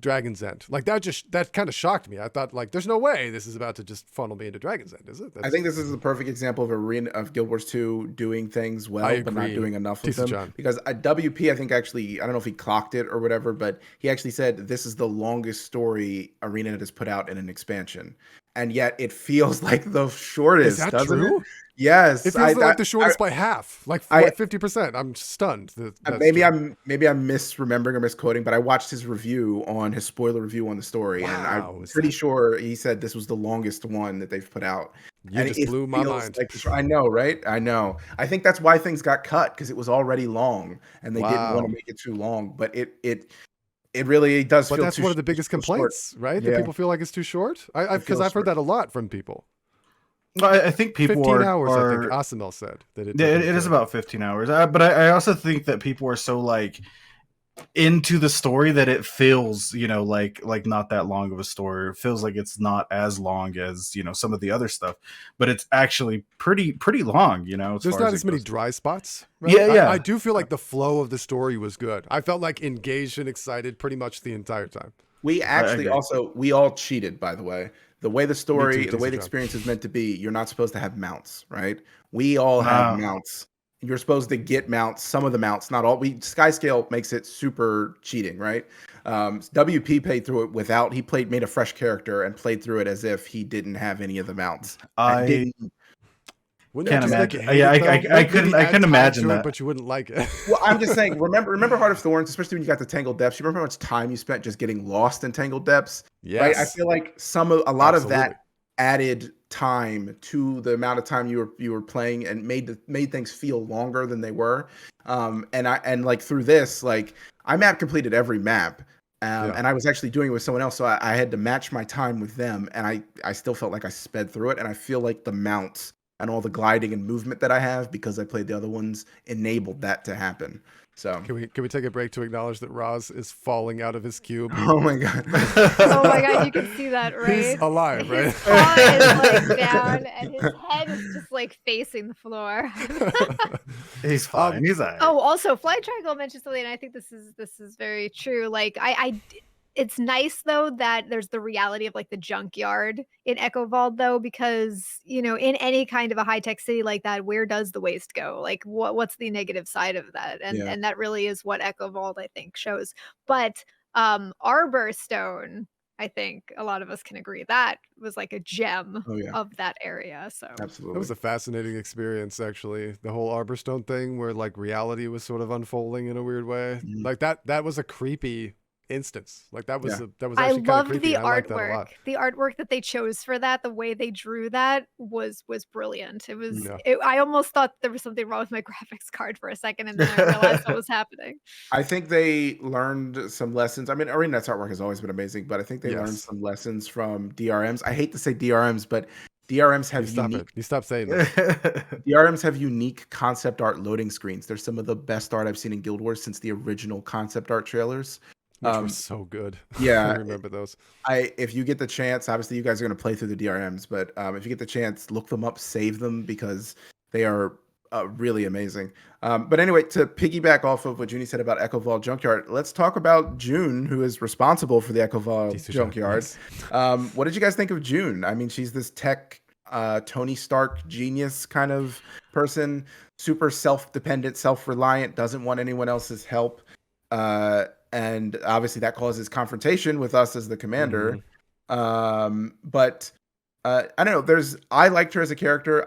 Dragon's End. Like that kind of shocked me. I thought like there's no way this is about to just funnel me into Dragon's End, is it? I think this is the perfect example of Guild Wars 2 doing things well but not doing enough of them. John. Because WP, I think actually, I don't know if he clocked it or whatever, but he actually said this is the longest story Arena has put out in an expansion. And yet it feels like the shortest. Is that true? It? Yes, it feels like the shortest by half, like 50%. I'm stunned. Maybe I'm misremembering or misquoting, but I watched his review on his spoiler review on the story, and I'm pretty sure he said this was the longest one that they've put out. You just blew my mind. I know, right? I know. I think that's why things got cut because it was already long, and they didn't want to make it too long. But it really does. But feel that's one of the biggest complaints, short. Right? That people feel like it's too short. Because I've heard that a lot from people. Well, I think people 15 hours. I think Asimel said that it is about 15 hours. But I also think that people are so like into the story that it feels, like not that long of a story. It feels like it's not as long as some of the other stuff, but it's actually pretty long. There's not as many dry spots. Right? Yeah. I do feel like the flow of the story was good. I felt like engaged and excited pretty much the entire time. We actually we all cheated, by the way. The way the story, the way the experience is meant to be, you're not supposed to have mounts, right? We all have mounts you're supposed to get mounts, some of the mounts, not all. Skyscale makes it super cheating, right? WP played through it without. He made a fresh character and played through it as if he didn't have any of the mounts. I Wouldn't can't that just make imagine. you hate Yeah, it, though? I Like, maybe couldn't add time imagine to it, that. but you wouldn't like it. Well, I'm just saying. Remember Heart of Thorns, especially when you got the Tangled Depths. You remember how much time you spent just getting lost in Tangled Depths, right? I Yes. feel like a lot of Absolutely. that added time to the amount of time you were playing and made things feel longer than they were. And like through this, like I map completed every map. And I was actually doing it with someone else, so I had to match my time with them, and I still felt like I sped through it, and I feel like the mounts and all the gliding and movement that I have because I played the other ones enabled that to happen. So Can we take a break to acknowledge that Roz is falling out of his cube? oh my god. Oh my god, you can see that, right? He's alive, right? His paw is like down and his head is just like facing the floor. He's fine. He's all right. Oh, also, Fly Triangle mentioned something, and I think this is very true. Like, it's nice though that there's the reality of like the junkyard in Echo Vault, though, because in any kind of a high tech city like that, where does the waste go? Like, what's the negative side of that? And that really is what Echo Vault, I think, shows. But Arborstone, I think a lot of us can agree that was like a gem of that area. So Absolutely. That was a fascinating experience, actually. The whole Arborstone thing, where like reality was sort of unfolding in a weird way. Like that was a creepy instance. Like that was actually I kind of loved creepy. the I liked that a lot. artwork. The artwork that they chose for that, the way they drew that was brilliant. It was. Yeah. I almost thought there was something wrong with my graphics card for a second, and then I realized what was happening. I think they learned some lessons. I mean, ArenaNet's artwork has always been amazing, but I think they learned Yes. some lessons from DRMs. I hate to say DRMs, but DRMs have You stop saying that. DRMs have unique concept art loading screens. They're some of the best art I've seen in Guild Wars since the original concept art trailers. Which were so good. Yeah. I remember those. If you get the chance, obviously you guys are going to play through the DRMs, but if you get the chance, look them up, save them, because they are really amazing. But anyway, to piggyback off of what Junie said about Echo Vault Junkyard, let's talk about June, who is responsible for the Echo Vault Junkyard. Yes. What did you guys think of June? I mean, she's this tech Tony Stark genius kind of person, super self-dependent, self-reliant, doesn't want anyone else's help. And obviously that causes confrontation with us as the commander. But I don't know. I liked her as a character.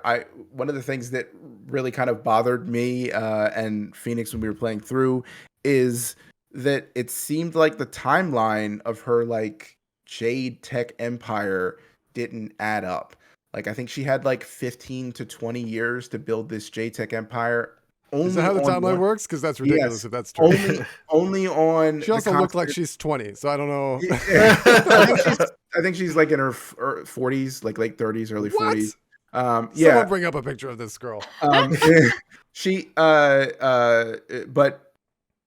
One of the things that really kind of bothered me and Phoenix when we were playing through is that it seemed like the timeline of her like Jade Tech Empire didn't add up. Like I think she had like 15 to 20 years to build this Jade Tech Empire. Is that how the timeline works? Because that's ridiculous if that's true. Only on. She also looked like she's 20, so I don't know. I think she's like in her 40s, like late 30s, early 40s. Someone bring up a picture of this girl. But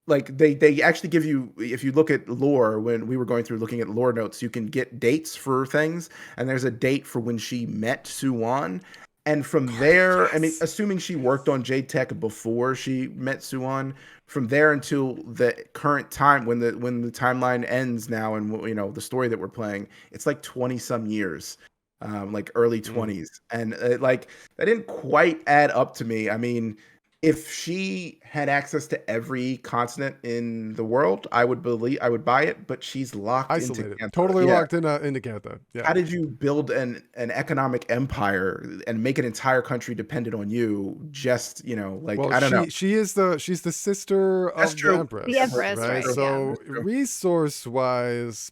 like they actually give you, if you look at lore, when we were going through looking at lore notes, you can get dates for things, and there's a date for when she met Suwon. And from there, I mean, assuming she worked on Jade Tech before she met Suwon, from there until the current time, when the timeline ends now, and the story that we're playing, it's like 20 some years, like early 20s, and like that didn't quite add up to me. I mean, if she had access to every continent in the world, I would buy it, but she's locked isolated, into Canada. totally locked into Canada. Yeah. How did you build an economic empire and make an entire country dependent on you? Just I don't know. She's the sister of the Empress. The Empress, right? right? So resource-wise,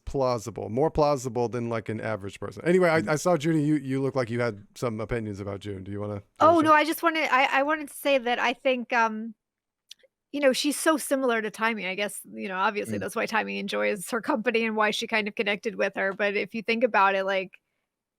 more plausible than like an average person. Anyway, I saw Junie. You look like you had some opinions about June. Do you want to? Oh no, I just wanted. I wanted to say that I think she's so similar to Timey. I guess, obviously that's why Timey enjoys her company and why she kind of connected with her. But if you think about it, like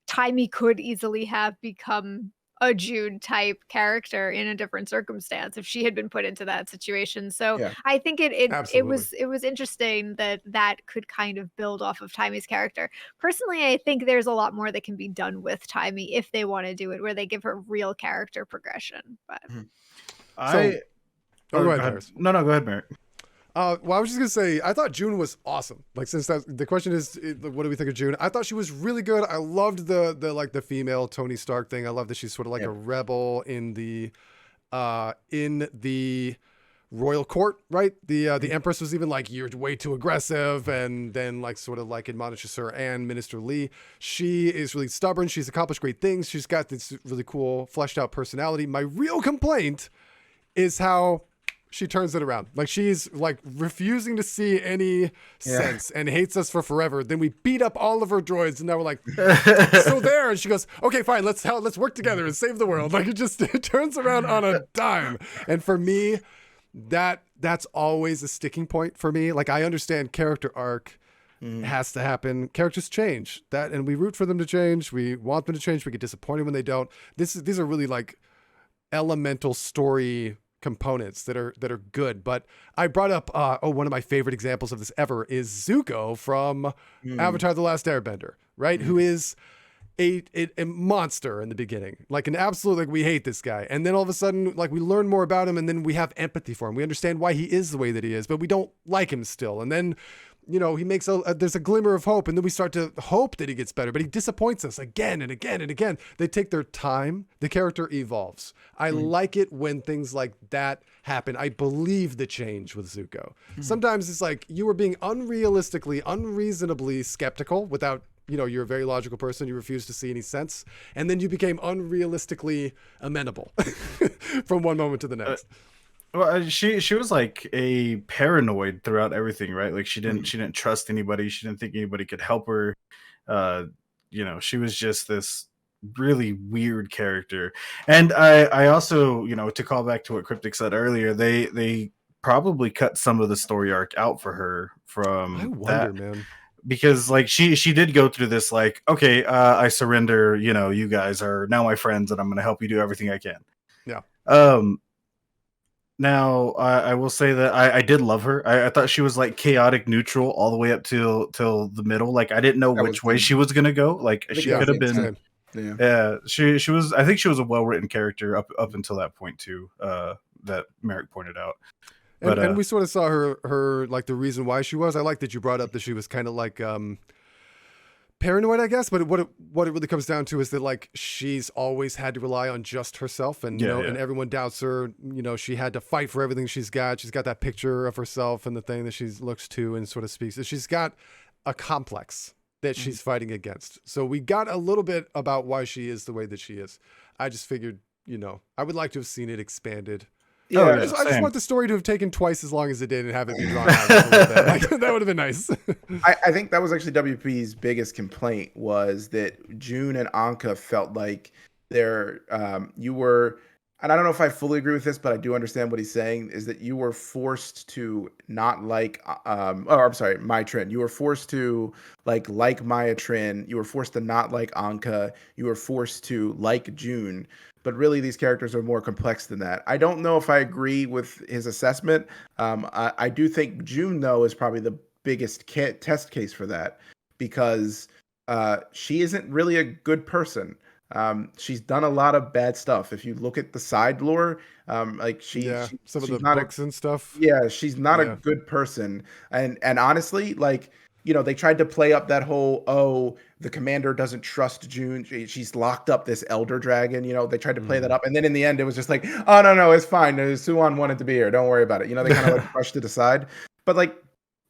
Timey could easily have become a June type character in a different circumstance if she had been put into that situation. So I think it was interesting that could kind of build off of Timey's character. Personally, I think there's a lot more that can be done with Timey if they want to do it, where they give her real character progression. But go ahead, Paris. No, go ahead, Merrick. Well, I was just gonna say, I thought June was awesome. Like, since the question is, what do we think of June? I thought she was really good. I loved the female Tony Stark thing. I love that she's sort of like a rebel in the in the royal court, right? The Empress was even like, you're way too aggressive, and then like sort of like admonishes her. And Minister Lee, she is really stubborn. She's accomplished great things. She's got this really cool fleshed out personality. My real complaint is how she turns it around. Like, she's like refusing to see any sense and hates us for forever. Then we beat up all of her droids, and now we're like, so there. And she goes, okay, fine, let's work together and save the world. Like, it turns around on a dime. And for me, that's always a sticking point for me. Like, I understand character arc has to happen. Characters change, and we root for them to change. We want them to change. We get disappointed when they don't. These are really like elemental story components that are good. But I brought up one of my favorite examples of this ever is Zuko from Avatar: The Last Airbender, right? Who is a monster in the beginning, like an absolute, like, we hate this guy, and then all of a sudden, like, we learn more about him, and then we have empathy for him. We understand why he is the way that he is, but we don't like him still. And then, you know, he makes there's a glimmer of hope, and then we start to hope that he gets better, but he disappoints us again and again and again. They take their time. The character evolves. I like it when things like that happen. I believe the change with Zuko. Sometimes it's like you were being unreasonably skeptical without, you know, you're a very logical person. You refuse to see any sense. And then you became unrealistically amenable from one moment to the next. Well, she was like a paranoid throughout everything, right? Like, she didn't trust anybody. She didn't think anybody could help her. You know, she was just this really weird character. And I also, you know, to call back to what Cryptic said earlier, they probably cut some of the story arc out for her from I wonder, man. Because like she did go through this, like, okay, I surrender, you know, you guys are now my friends and I'm going to help you do everything I can. Yeah. Now I will say that I did love her. I thought she was like chaotic neutral all the way up till the middle. Like, I didn't know which way she was going to go. Like, she could have been. Yeah, she was. I think she was a well-written character up until that point too. That Merrick pointed out. And we sort of saw her like the reason why she was. I like that you brought up that she was kind of like paranoid, I guess. But what it really comes down to is that, like, she's always had to rely on just herself, and and everyone doubts her. You know, she had to fight for everything she's got. She's got that picture of herself and the thing that she looks to and sort of speaks. So she's got a complex that she's fighting against. So we got a little bit about why she is the way that she is. I just figured, you know, I would like to have seen it expanded. Yeah, I just want the story to have taken twice as long as it did and have it be drawn out a little bit. Like, that would have been nice. I think that was actually WP's biggest complaint, was that June and Anka felt like you were, and I don't know if I fully agree with this, but I do understand what he's saying, is that you were forced to not like, Mai Trin. You were forced to like Maya Trin. You were forced to not like Anka. You were forced to like June. But really, these characters are more complex than that. I don't know if I agree with his assessment. I do think June, though, is probably the biggest test case for that, because she isn't really a good person. She's done a lot of bad stuff. If you look at the side lore, like some of the books and stuff. Yeah, she's not a good person. And honestly, like, you know, they tried to play up that whole, the commander doesn't trust June. She's locked up this elder dragon. You know, they tried to play that up. And then in the end, it was just like, oh, no, it's fine. Suan wanted to be here. Don't worry about it. You know, they kind of like brushed it aside. But like,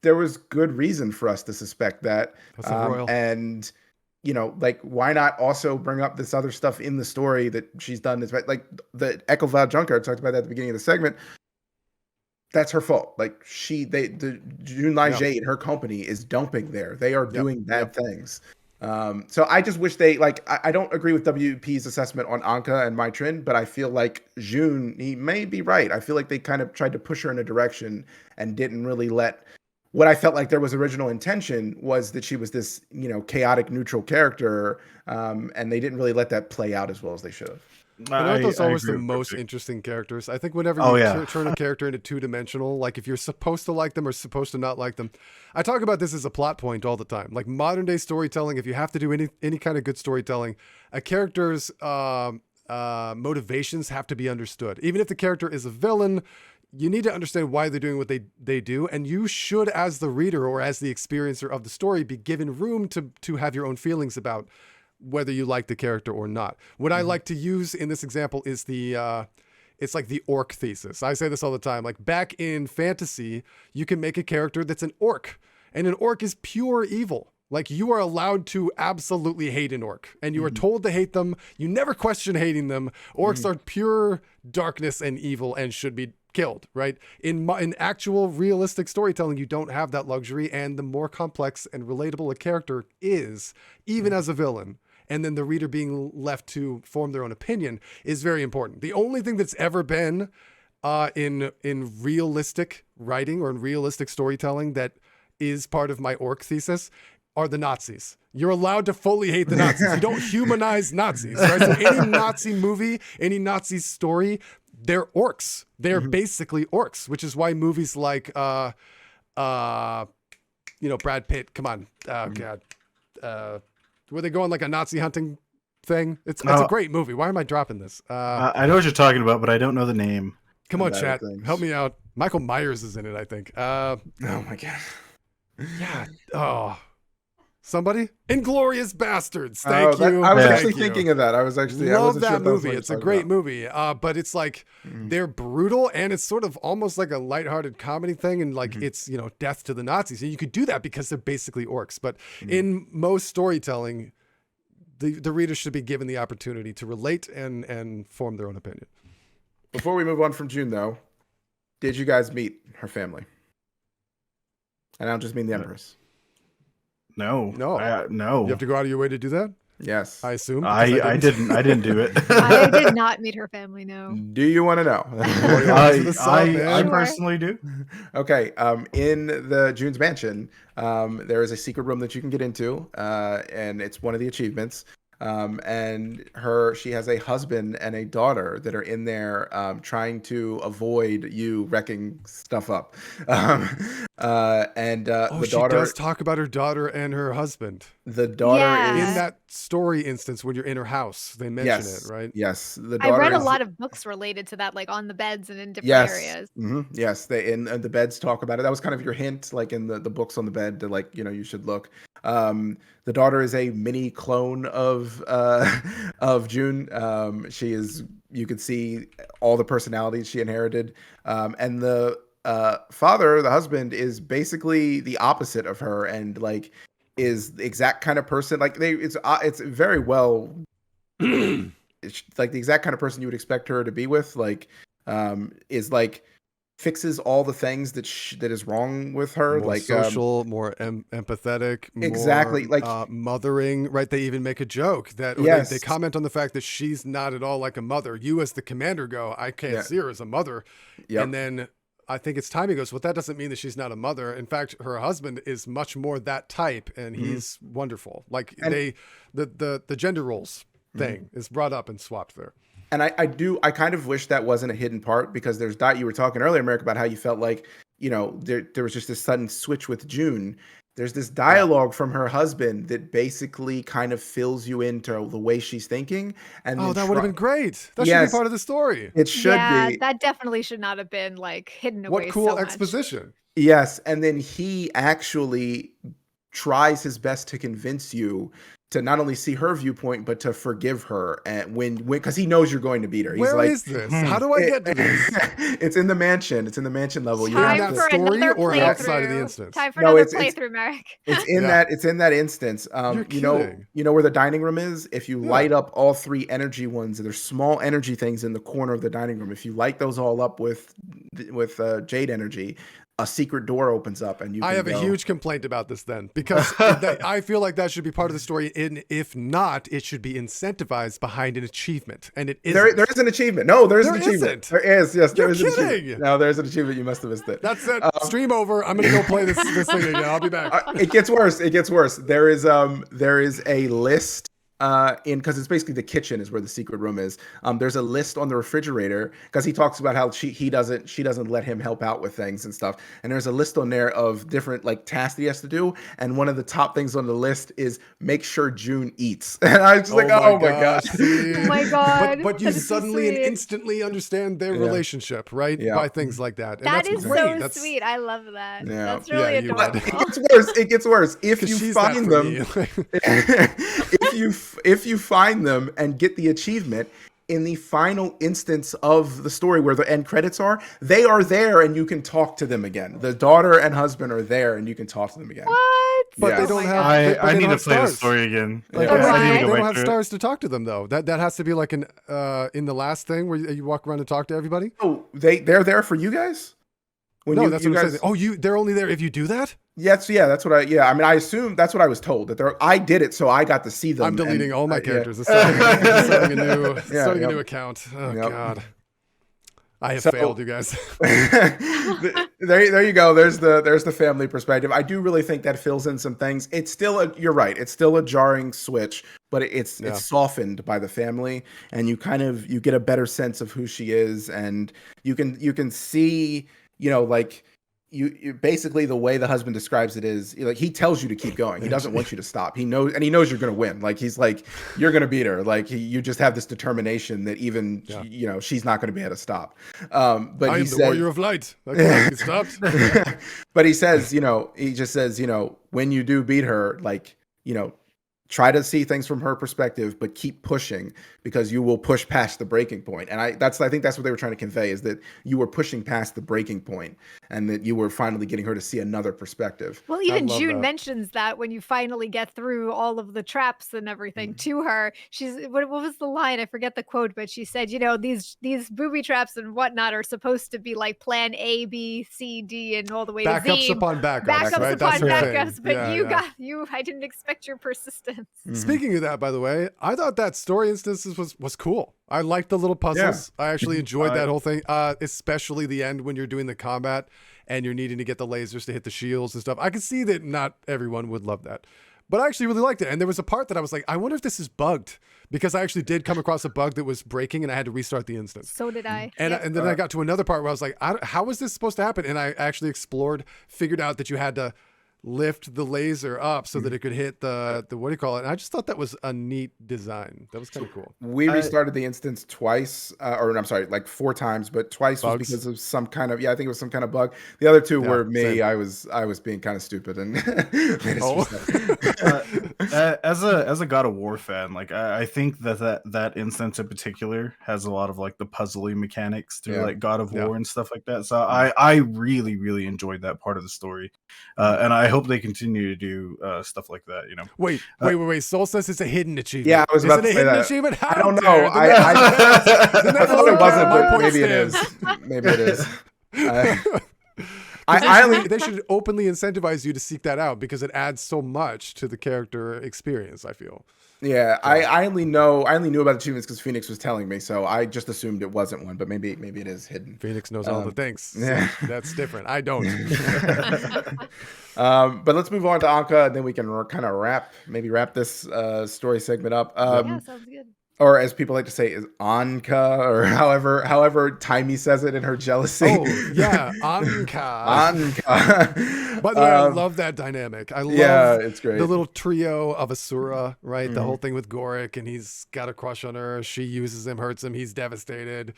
there was good reason for us to suspect that. And, you know, like, why not also bring up this other stuff in the story that she's done? This, like, the Echo Val Junkyard talked about that at the beginning of the segment. That's her fault. Like, the June Jade, her company, is dumping there. They are doing bad things. So I just wish they, like, I don't agree with WP's assessment on Anka and Mai Trin, but I feel like June, he may be right. I feel like they kind of tried to push her in a direction and didn't really let, what I felt like there was original intention was that she was this, you know, chaotic neutral character, and they didn't really let that play out as well as they should have. Those always the most interesting characters. I think whenever you turn a character into two-dimensional, like if you're supposed to like them or supposed to not like them, I talk about this as a plot point all the time. Like, modern day storytelling, if you have to do any kind of good storytelling, a character's motivations have to be understood. Even if the character is a villain, you need to understand why they're doing what they do, and you should, as the reader or as the experiencer of the story, be given room to have your own feelings about whether you like the character or not. What I like to use in this example is the It's like the orc thesis. I say this all the time. Like back in fantasy, you can make a character that's an orc, and an orc is pure evil. Like you are allowed to absolutely hate an orc, and you are told to hate them. You never question hating them. Orcs are pure darkness and evil and should be killed, right? In actual realistic storytelling, you don't have that luxury, and the more complex and relatable a character is, even as a villain, and then the reader being left to form their own opinion is very important. The only thing that's ever been in realistic writing or in realistic storytelling that is part of my orc thesis are the Nazis. You're allowed to fully hate the Nazis. You don't humanize Nazis, right? So any Nazi movie, any Nazi story, they're orcs. They're basically orcs, which is why movies like, Brad Pitt, come on, God, where they go on like a Nazi hunting thing. It's a great movie. Why am I dropping this? I know what you're talking about, but I don't know the name. Come on, chat, help me out. Michael Myers is in it, I think. Oh my God. Yeah. Oh. Somebody? Inglorious Bastards. Thank you. I was Thank actually you. thinking of that. I was actually love that movie. It's a great movie. But it's like they're brutal, and it's sort of almost like a lighthearted comedy thing, and like it's death to the Nazis. And you could do that because they're basically orcs. But in most storytelling, the reader should be given the opportunity to relate and form their own opinion. Before we move on from June, though, did you guys meet her family? And I don't just mean the Empress. No. You have to go out of your way to do that? Yes. I assume. I didn't do it. I did not meet her family, no. Do you want to know? I personally do. Okay. In the June's Mansion, there is a secret room that you can get into, and it's one of the achievements. And she has a husband and a daughter that are in there trying to avoid you wrecking stuff up. The she daughter does talk about her daughter and her husband. The daughter is in that story instance when you're in her house. They mention it, right? Yes. The I daughter read a lot of books related to that, like on the beds and in different areas. Yes, they in the beds talk about it. That was kind of your hint, like in the books on the bed, to you should look. The daughter is a mini clone of June. She is. You could see all the personalities she inherited, and the father, the husband, is basically the opposite of her, and is the exact kind of person. It's very well. It's like the exact kind of person you would expect her to be with. Is fixes all the things that is wrong with her, more social, more empathetic, exactly, more, mothering, right? They even make a joke that they comment on the fact that she's not at all like a mother. You as the commander go, I can't see her as a mother. And then I think it's time he goes, well, that doesn't mean that she's not a mother. In fact, her husband is much more that type, and he's wonderful. The gender roles thing is brought up and swapped there. And I kind of wish that wasn't a hidden part, because there's you were talking earlier, Merrick, about how you felt like, there was just this sudden switch with June. There's this dialogue from her husband that basically kind of fills you into the way she's thinking. And that would have been great. That should be part of the story. It should be. That definitely should not have been hidden away. What cool so exposition. Yes. And then he actually tries his best to convince you to not only see her viewpoint, but to forgive her, and because he knows you're going to beat her. He's Where is this? How do I get to this? It's in the mansion. It's in the mansion level. Time for story another or playthrough. outside of the instance? Time for another playthrough, Merrick. It's in that. It's in that instance. You're kidding. You know where the dining room is. If you light up all three energy ones, there's small energy things in the corner of the dining room. If you light those all up with jade energy, a secret door opens up, and I have a huge complaint about this then, because I feel like that should be part of the story. And if not, it should be incentivized behind an achievement, and it isn't. There is an achievement. No, there is an achievement. Isn't. There is. Yes, there is You're an kidding. achievement. No, there's an achievement. You must have missed it. That's it. Stream over. I'm gonna go play this thing again. I'll be back. It gets worse. It gets worse. There is a list. Because it's basically the kitchen is where the secret room is. There's a list on the refrigerator, because he talks about how she doesn't let him help out with things and stuff. And there's a list on there of different tasks that he has to do. And one of the top things on the list is make sure June eats. And I was like, oh my gosh. Oh my God. But you suddenly and instantly understand their relationship, right? Yeah. By things like that. And That that's is great. so sweet. I love that. Yeah. That's really adorable. It gets worse. If you find them, if you find them and get the achievement, in the final instance of the story where the end credits are, they are there and you can talk to them again. The daughter and husband are there and you can talk to them again. What? But they Yes. don't my have. God. They I need don't to have play the stars. story again. Like, I Okay. need to They go don't back have through it. stars to talk to them though. That has to be like in the last thing where you walk around and talk to everybody. Oh, they're there for you guys? When No, you, that's you what I'm guys, saying. Oh, they're only there if you do that. yes, yeah, that's what I mean, I assume that's what I was told, that I did it, so I got to see them. I'm deleting and, all my yeah. characters. and starting a new, Yeah, starting a yep. new account. Oh Yep. God, I have So- failed, you guys. there you go. There's the family perspective. I do really think that fills in some things. It's still you're right. It's still a jarring switch, but it's softened by the family, and you get a better sense of who she is, and you can see, like you basically, the way the husband describes it is, like, he tells you to keep going. He doesn't want you to stop. He knows you're going to win. Like, he's like, you're going to beat her. Like, you just have this determination that even she's not going to be able to stop. But I am the warrior of light. I cannot be stopped. but he says, he just says, when you do beat her, like, try to see things from her perspective, but keep pushing, because you will push past the breaking point. And I think that's what they were trying to convey, is that you were pushing past the breaking point, and that you were finally getting her to see another perspective. Well, even love June that. mentions that when you finally get through all of the traps and everything to her, what was the line? I forget the quote, but she said, these booby traps and whatnot are supposed to be like plan A, B, C, D, and all the way to Backups Z. upon backups, Backups right? upon That's her thing. backups, but Yeah. I didn't expect your persistence. Speaking of that, by the way, I thought that story instances was cool. I liked the little puzzles. I actually enjoyed that whole thing, especially the end when you're doing the combat and you're needing to get the lasers to hit the shields and stuff. I could see that not everyone would love that, but I actually really liked it. And there was a part that I was like, I wonder if this is bugged, because I actually did come across a bug that was breaking and I had to restart the instance. So did I. And, Yep. and then I got to another part where I was like, how is this supposed to happen? And I actually figured out that you had to lift the laser up so that it could hit the what do you call it? And I just thought that was a neat design. That was kind of cool. We restarted the instance twice, or I'm sorry, like 4 times, but twice was because of some kind of, I think it was some kind of bug. The other 2 were me. same. I was being kind of stupid and made us Oh. restart. As a God of War fan, like I think that instance in particular has a lot of like the puzzly mechanics to like God of War and stuff like that. So I really, really enjoyed that part of the story, and I hope they continue to do stuff like that. Wait. Soul says it's a hidden achievement. Yeah, I was about Is it to a say hidden that. achievement? How I don't know. dare the I thought it wasn't, My but point maybe it stands. is. Maybe it is. They should openly incentivize you to seek that out, because it adds so much to the character experience, I feel. Yeah, I only knew about achievements because Phoenix was telling me, so I just assumed it wasn't one, but maybe it is hidden. Phoenix knows all the things. So yeah. that's different. I don't. But let's move on to Anka, and then we can kind of wrap this story segment up. Yeah, sounds good. Or as people like to say, is Anka, or however Timey says it in her jealousy. Oh, yeah, Anka. Anka. By the way, I love that dynamic. I love it's great. the little trio of Asura, right? The whole thing with Goric, and he's got a crush on her. She uses him, hurts him. He's devastated.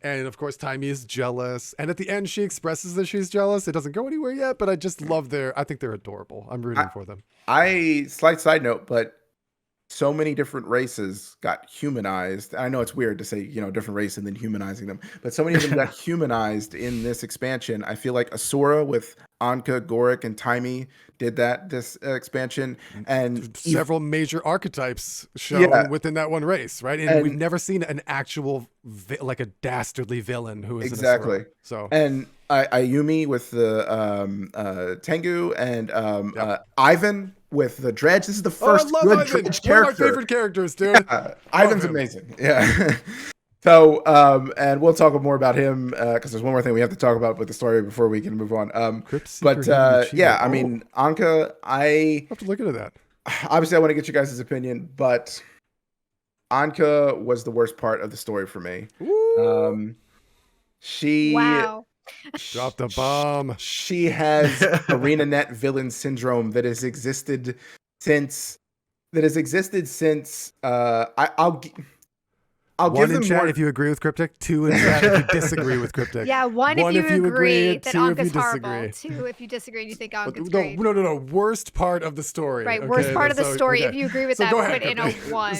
And of course, Timey is jealous. And at the end, she expresses that she's jealous. It doesn't go anywhere yet, but I just love I think they're adorable. I'm rooting for them. Slight side note, but so many different races got humanized. I know it's weird to say, different race and then humanizing them, but so many of them got humanized in this expansion. I feel like Asura with Anka, Goric, and Timey did this expansion, and several major archetypes shown within that one race, right? And we've never seen an actual like a dastardly villain who is exactly. An Asura. So and Ayumi with the Tengu, and Ivan with the Dredge. This is the first I love good Ivan. Dredge One of my character. favorite characters, dude. Ivan's him. amazing. Yeah. So, and we'll talk more about him because there's one more thing we have to talk about with the story before we can move on. But yeah, I mean, Anka, I have to look into that. Obviously, I want to get you guys' opinion, but Anka was the worst part of the story for me. She dropped a bomb. She has ArenaNet villain syndrome that has existed since. I'll one give in them chat more. if you agree with Cryptic, 2 in chat if you disagree with Cryptic. Yeah, one if you agree that 2 if you Anka's horrible. disagree. 2 if you disagree and you think Anka's great. No. Worst part of the story. Right, okay? worst part of the story. okay. If you agree with So that, go ahead, put in a Cryptic. 1.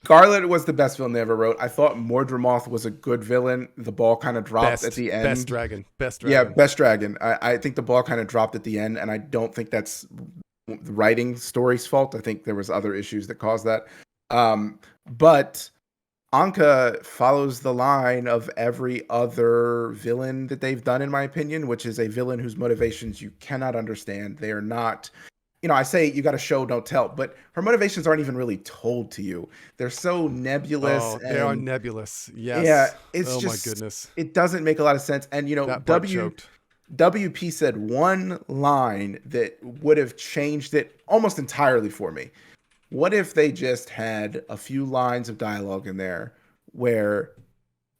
Scarlet was the best villain they ever wrote. I thought Mordramoth was a good villain. The ball kind of dropped at the end. Best dragon. Yeah, best dragon. I think the ball kind of dropped at the end, and I don't think that's the writing story's fault. I think there was other issues that caused that. But Anka follows the line of every other villain that they've done, in my opinion, which is a villain whose motivations you cannot understand. They are not, I say you got to show, don't tell, but her motivations aren't even really told to you. They're so nebulous. Oh, they are nebulous. Yes. Yeah, it's oh just, my goodness. It doesn't make a lot of sense. And, WP said one line that would have changed it almost entirely for me. What if they just had a few lines of dialogue in there where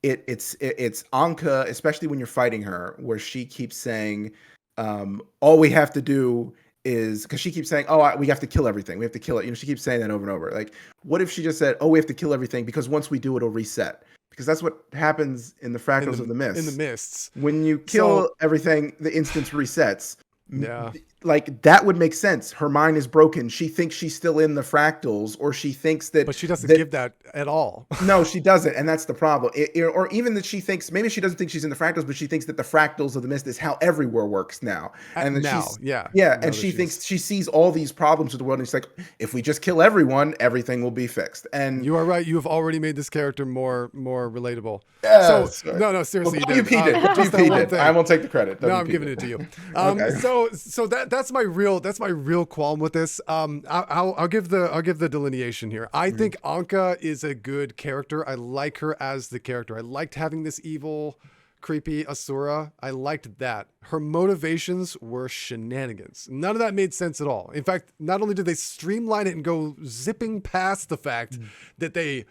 it's Anka, especially when you're fighting her, where she keeps saying, all we have to do is, because she keeps saying, we have to kill everything. We have to kill it. She keeps saying that over and over. Like, what if she just said, we have to kill everything because once we do, it'll reset. Because that's what happens in the Fractals of the Mist. In the Mists. When you kill everything, the instance resets. Yeah. Like, that would make sense. Her mind is broken. She thinks she's still in the Fractals, or she thinks that... But she doesn't give that at all. No, she doesn't, and that's the problem. Or even that she thinks... Maybe she doesn't think she's in the Fractals, but she thinks that the Fractals of the Mist is how everywhere works now. And and she thinks... She sees all these problems with the world, and she's like, if we just kill everyone, everything will be fixed. And you are right. You have already made this character more relatable. Yeah, no, seriously, you did. I won't take the credit. No, I'm giving it to you. Okay. So that's my real qualm with this. I'll give the delineation here. I think Anka is a good character. I like her as the character. I liked having this evil, creepy Asura. I liked that. Her motivations were shenanigans. None of that made sense at all. In fact, not only did they streamline it and go zipping past the fact that they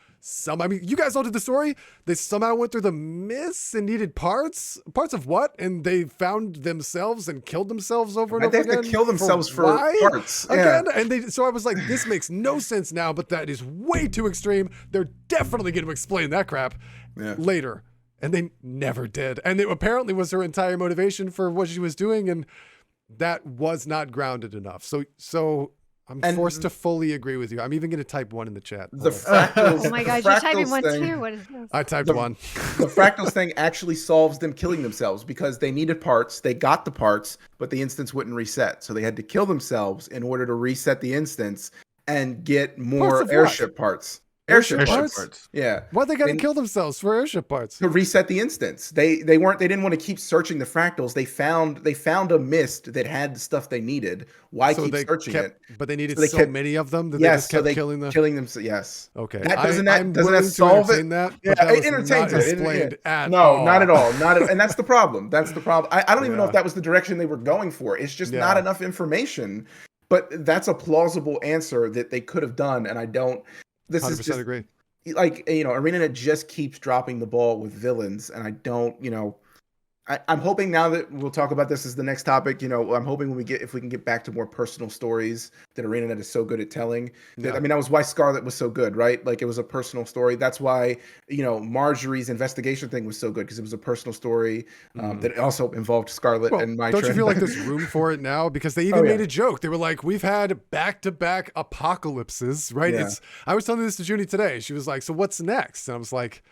you guys all did the story. They somehow went through the mists and needed parts of what? And they found themselves and killed themselves over and over again. They have to kill themselves for parts again. And so I was like, this makes no sense now, but that is way too extreme. They're definitely going to explain that crap later. And they never did. And it apparently was her entire motivation for what she was doing, and that was not grounded enough. So I'm forced to fully agree with you. I'm even going to type 1 in the chat. The Fractals. Oh my gosh, you're typing 1 too? What is this? I typed 1. The Fractals thing actually solves them killing themselves because they needed parts. They got the parts, but the instance wouldn't reset. So they had to kill themselves in order to reset the instance and get more airship parts. Airship parts. Yeah. Why they got to kill themselves for airship parts? To reset the instance. They didn't want to keep searching the Fractals. They found a mist that had the stuff they needed. Why keep searching it? But they needed so many of them that they just kept killing them. Yes. Okay. Doesn't that solve it? That, yeah, that it entertains it. No, not at all. And that's the problem. That's the problem. I don't even know if that was the direction they were going for. It's just not enough information. But that's a plausible answer that they could have done, and I don't. This 100% is just agree. Like, ArenaNet just keeps dropping the ball with villains, and I don't, I'm hoping now that we'll talk about this as the next topic, I'm hoping if we can get back to more personal stories that ArenaNet is so good at telling. That was why Scarlet was so good, right? Like, it was a personal story. That's why, Marjorie's investigation thing was so good, because it was a personal story that also involved Scarlet and my Don't you feel like there's room for it now? Because they even made a joke. They were like, we've had back-to-back apocalypses, right? Yeah. I was telling this to Junie today. She was like, so what's next? And I was like,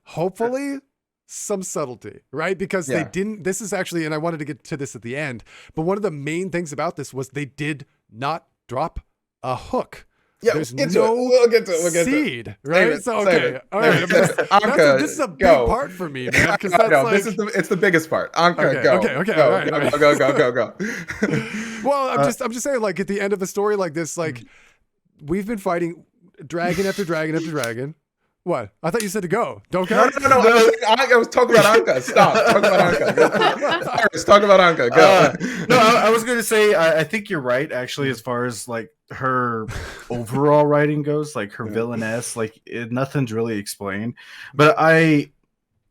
hopefully some subtlety, right? Because they didn't, this is actually, and I wanted to get to this at the end, but one of the main things about this was they did not drop a hook. Yeah, there's we'll get to it. Seed, right? So okay, all right. This is a big part for me, man. Because it's the biggest part. Anka, go. Okay, go. Well, I'm just saying, like, at the end of the story, like this, like we've been fighting dragon after dragon after dragon. What? I thought you said to go. Don't go. No. I was talking about Anka. Stop. Talk about Anka. Let's talk about Anka. Go. I was going to say, I think you're right, actually, as far as like her overall writing goes, like her villainess, like nothing's really explained. But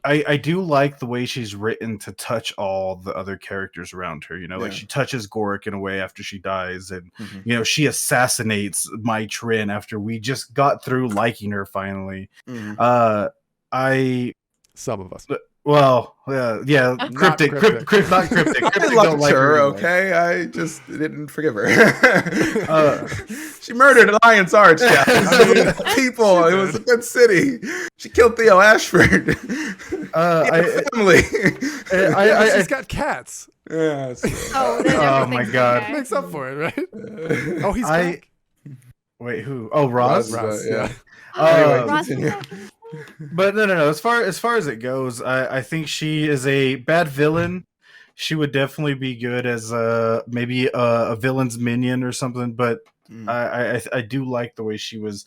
I do like the way she's written to touch all the other characters around her. Like she touches Goric in a way after she dies, and she assassinates Mai Trin after we just got through liking her finally. Some of us. Well, yeah, Not cryptic, cryptic. not cryptic. I Cryptic loved don't like her, her anyway. okay? I just didn't forgive her. Uh, She murdered Alliance Arch, guys. I mean, People. It was a good city. She killed Theo Ashford. Family. She's got cats. Yeah, it's- Oh, then Oh my everything's God. okay. Makes up for it, right? Oh, he's I- back. Wait, who? Oh, Roz. Roz, yeah. Uh, Ross is continue. back in the story? But no. As far as it goes, I think she is a bad villain. She would definitely be good as maybe a villain's minion or something. But Mm. I do like the way she was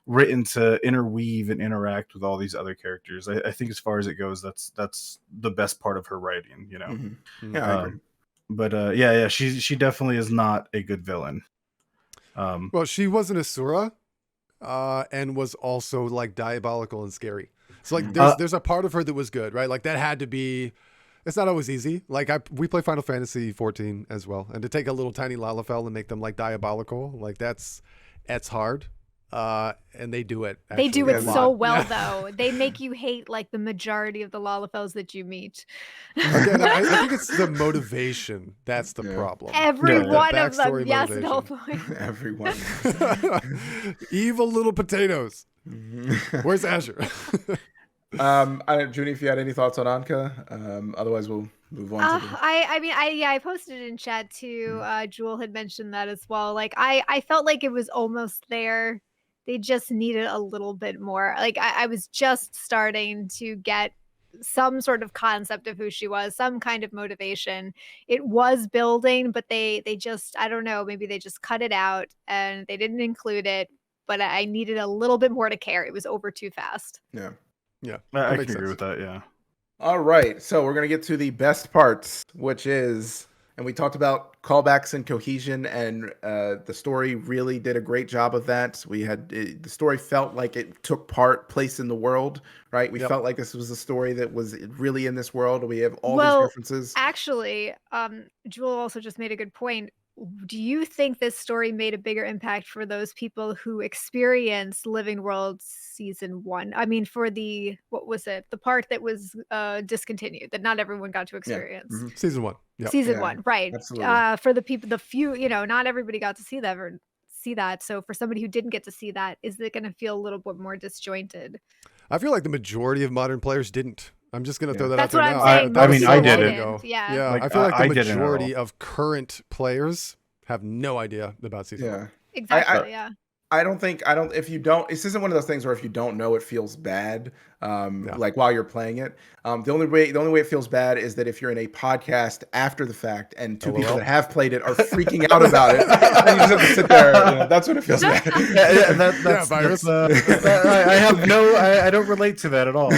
written to interweave and interact with all these other characters. I think as far as it goes, that's the best part of her writing. You know. Mhm. Mm. Yeah, I agree. But yeah, she definitely is not a good villain. Well, she was an Asura, and was also like diabolical and scary. So like, there's a part of her that was good, right? Like that had to be. It's not always easy. Like we play Final Fantasy 14 as well, and to take a little tiny Lalafell and make them like diabolical, like that's hard. And they do it. They do actually it a so lot. well, Yeah. though. They make you hate like the majority of the Lalafells that you meet. Again, I think it's the motivation that's the Yeah. problem. Every Yeah. one of them, Backstory yes, the whole motivation. point. Everyone. Evil little potatoes. Where's Azure? Junie, if you had any thoughts on Anka, otherwise we'll move on to the... I posted it in chat too. Jewel had mentioned that as well. Like I felt like it was almost there. They just needed a little bit more. Like I was just starting to get some sort of concept of who she was, some kind of motivation. It was building, but they just, I don't know, maybe they just cut it out and they didn't include it. But I needed a little bit more to care. It was over too fast. Yeah. Yeah, I that can makes agree sense. with that. Yeah. All right, so we're gonna get to the best parts, which is, and we talked about callbacks and cohesion, and the story really did a great job of that. We had the story felt like it took place in the world, right? We Yep. felt like this was a story that was really in this world. We have all Well, these references. Actually, Jewel also just made a good point. Do you think this story made a bigger impact for those people who experienced Living Worlds season 1? I mean, for the, what was it? The part that was discontinued, that not everyone got to experience. Mhm. Season 1. Yeah. Season Yeah, 1, right. absolutely. For the people, the few, not everybody got to see that or see that. So for somebody who didn't get to see that, is it going to feel a little bit more disjointed? I feel like the majority of modern players didn't. I'm just gonna Yeah. throw that That's out what there I'm now. saying. I mean, Most I people didn't. didn't. Yeah. Yeah, Like, I feel like the I didn't at all. majority of current players have no idea about season 1. Yeah. Exactly. Yeah. I don't, if you don't, this isn't one of those things where if you don't know, it feels bad. Like while you're playing it. The only way it feels bad is that if you're in a podcast after the fact and two people that have played it are freaking out about it, and you just have to sit there. That's when it feels bad. Yeah, virus. I have no. I don't relate to that at all.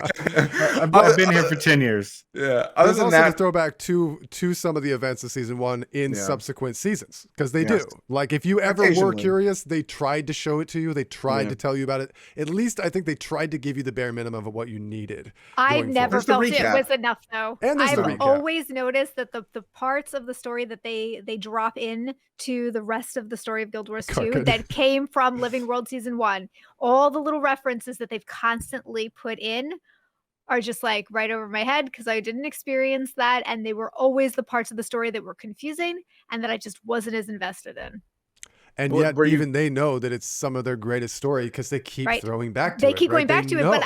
I've been here for 10 years. Yeah. Other There's than also that, the throwback to some of the events of season 1 in subsequent seasons, because they Yes. do. Like if you ever were Occasionally. curious, they tried to show it to you. They tried to tell you about it. At least I think they tried to give you the bare minimum of what you needed. I going never There's the felt it recap. was enough though. And there's the I've recap. always noticed that the parts of the story that they drop in to the rest of the story of Guild Wars 2 Good. that came from Living World Season 1, all the little references that they've forward put in are just like right over my head because I didn't experience that, and they were always the parts of the story that were confusing and that I just wasn't as invested in. And Well, yet, were you- even they know that it's some of their greatest story because they keep Right. throwing back to They it. keep right? going back They to it, know. but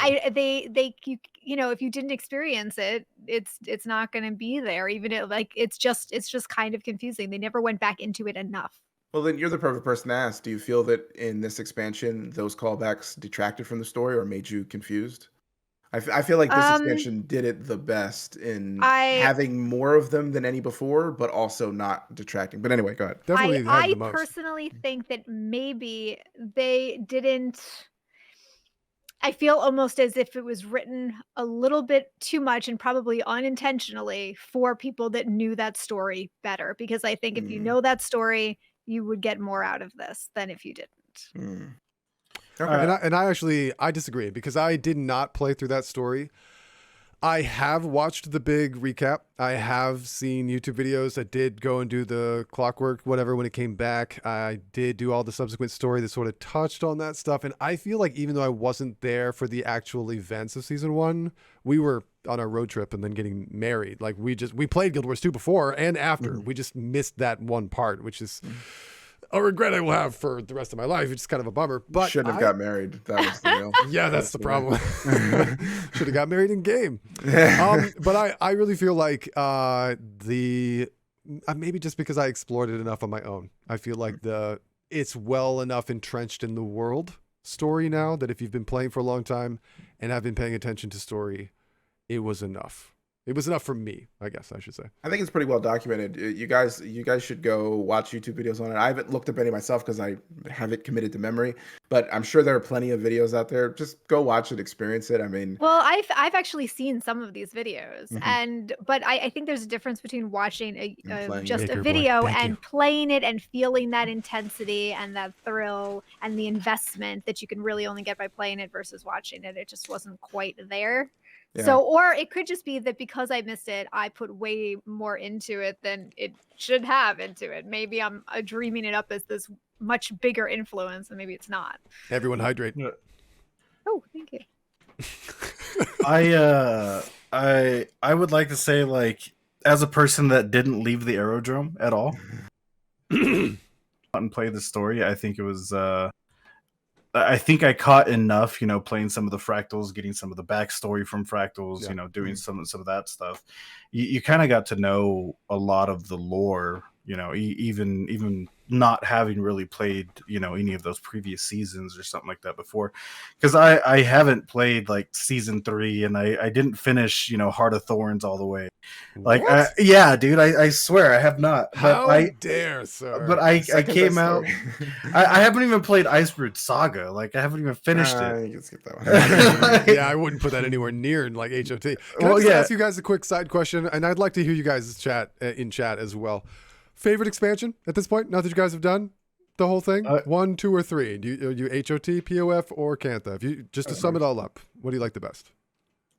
if you didn't experience it, it's not going to be there. Even it's just kind of confusing. They never went back into it enough. well, then you're the perfect person to ask. Do you feel that in this expansion, those callbacks detracted from the story or made you confused? I feel like this expansion did it the best in having more of them than any before, but also not detracting. But anyway, go ahead. Definitely had I the most. personally think that maybe they didn't. I feel almost as if it was written a little bit too much and probably unintentionally for people that knew that story better. Because I think if you know that story, you would get more out of this than if you didn't. Okay. And I actually disagree because I did not play through that story. I have watched the big recap. I have seen YouTube videos. I did go and do the clockwork, whatever, when it came back. I did do all the subsequent story that sort of touched on that stuff. And I feel like even though I wasn't there for the actual events of season 1, we were on our road trip and then getting married. Like we played Guild Wars 2 before and after. We just missed that one part, which is a regret I will have for the rest of my life. It's kind of a bummer. But Shouldn't have got married. That was the deal. Yeah, that's the problem. Should have got married in game. But I really feel like maybe just because I explored it enough on my own, I feel like it's well enough entrenched in the world story now that if you've been playing for a long time and have been paying attention to story, it was enough. It was enough for me, I guess I should say. I think it's pretty well documented. You guys should go watch YouTube videos on it. I haven't looked up any myself because I have it committed to memory, but I'm sure there are plenty of videos out there. Just go watch it, experience it. I mean, well, I've actually seen some of these videos, but I think there's a difference between watching just a video and playing it and feeling that intensity and that thrill and the investment that you can really only get by playing it versus watching it. It just wasn't quite there. Yeah. So, or it could just be that because I missed it, I put way more into it than it should have into it. Maybe I'm dreaming it up as this much bigger influence, and maybe it's not. Everyone hydrate. Oh, thank you. I would like to say, like, as a person that didn't leave the aerodrome at all and play the story, I think it was I think I caught enough, playing some of the fractals, getting some of the backstory from fractals, doing some of that stuff. You kind of got to know a lot of the lore, even not having really played, any of those previous seasons or something like that before. Because I haven't played like season 3 and I didn't finish, Heart of Thorns all the way. Like, yeah, dude, I swear I have not. But How dare, sir? But I came out. I haven't even played Iceberg Saga. Like, I haven't even finished it. You can skip that one. Yeah, I wouldn't put that anywhere near like HOT. Can I just ask you guys a quick side question? And I'd like to hear you guys chat in chat as well. Favorite expansion at this point? Now that you guys have done the whole thing, 1, 2, or 3. Are you HOT, POF, or Cantha? If you just to sum it all up, what do you like the best?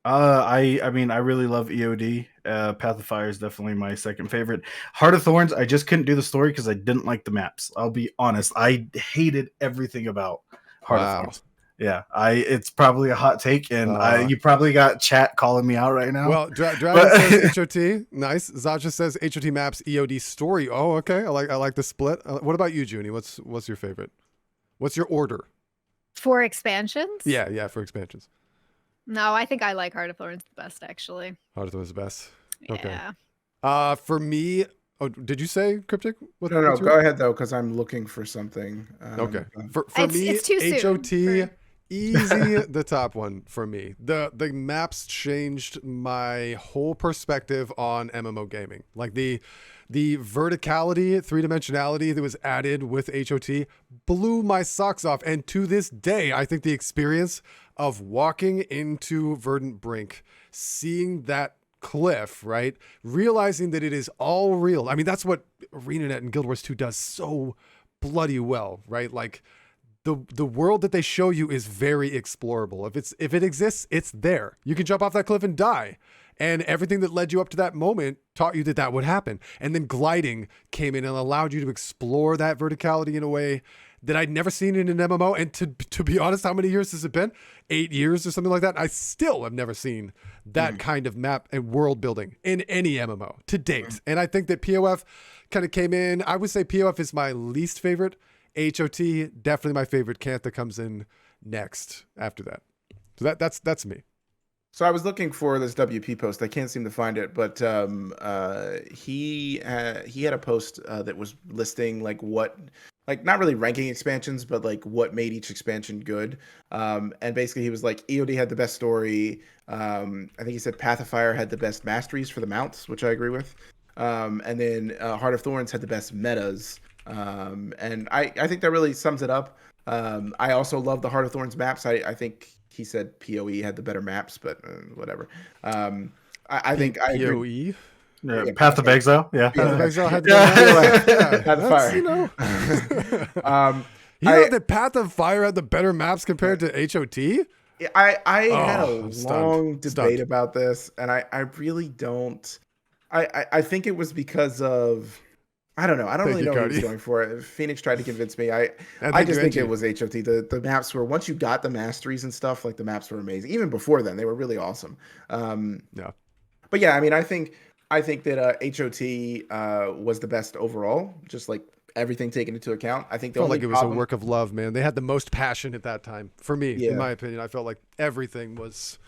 I mean, I really love EOD. Path of Fire is definitely my second favorite. Heart of Thorns, I just couldn't do the story because I didn't like the maps. I'll be honest, I hated everything about Heart of Thorns. Yeah, it's probably a hot take, and you probably got chat calling me out right now. Well, Dragon says HOT, nice. Zaja says HOT maps, EOD story. Oh, okay, I like the split. What about you, Junie? What's your favorite? What's your order for expansions? Yeah, for expansions. No, I think I like Heart of Thorns the best, actually. Heart of Thorns the best. Okay. Yeah. For me, did you say Cryptic? No, go ahead though, because I'm looking for something. Okay. For me, it's too HOT. soon. Easy, the top one for me. The maps changed my whole perspective on MMO gaming. Like the verticality, 3-dimensionality that was added with HOT blew my socks off. And to this day, I think the experience of walking into Verdant Brink, seeing that cliff, right? Realizing that it is all real. I mean, that's what ArenaNet and Guild Wars 2 does so bloody well, right? Like, the world that they show you is very explorable. If it exists, it's there. You can jump off that cliff and die. And everything that led you up to that moment taught you that would happen. And then gliding came in and allowed you to explore that verticality in a way that I'd never seen in an MMO. And to be honest, how many years has it been? 8 years or something like that? I still have never seen that kind of map and world building in any MMO to date. And I think that POF kind of came in. I would say POF is my least favorite. HOT, definitely my favorite. Cantha comes in next after that. So that's me. So I was looking for this WP post. I can't seem to find it, but he had a post that was listing like not really ranking expansions, but like what made each expansion good. And basically he was like, EOD had the best story. I think he said Path of Fire had the best masteries for the mounts, which I agree with. And then Heart of Thorns had the best metas. And I think that really sums it up. I also love the Heart of Thorns maps. I think he said PoE had the better maps, but whatever. I think I agree. PoE? Yeah, Path of Exile. Yeah. Path of Exile had the better maps. Path of Fire. You know that Path of Fire had the better maps compared to HOT? I had a I'm stunned. long debate Stunned. about this, and I really don't. I think it was because of I don't know. I don't Thank really you, know what he was Cody. going for. Phoenix tried to convince me. I thank just you, think it Angie. was HOT. The maps were once you got the masteries and stuff, like the maps were amazing. Even before then, they were really awesome. Yeah. But yeah, I mean, I think that HOT was the best overall. Just like everything taken into account. I think the Felt only like it was a problem, work of love, man. They had the most passion at that time. For me, in Yeah. my opinion, I felt like everything was.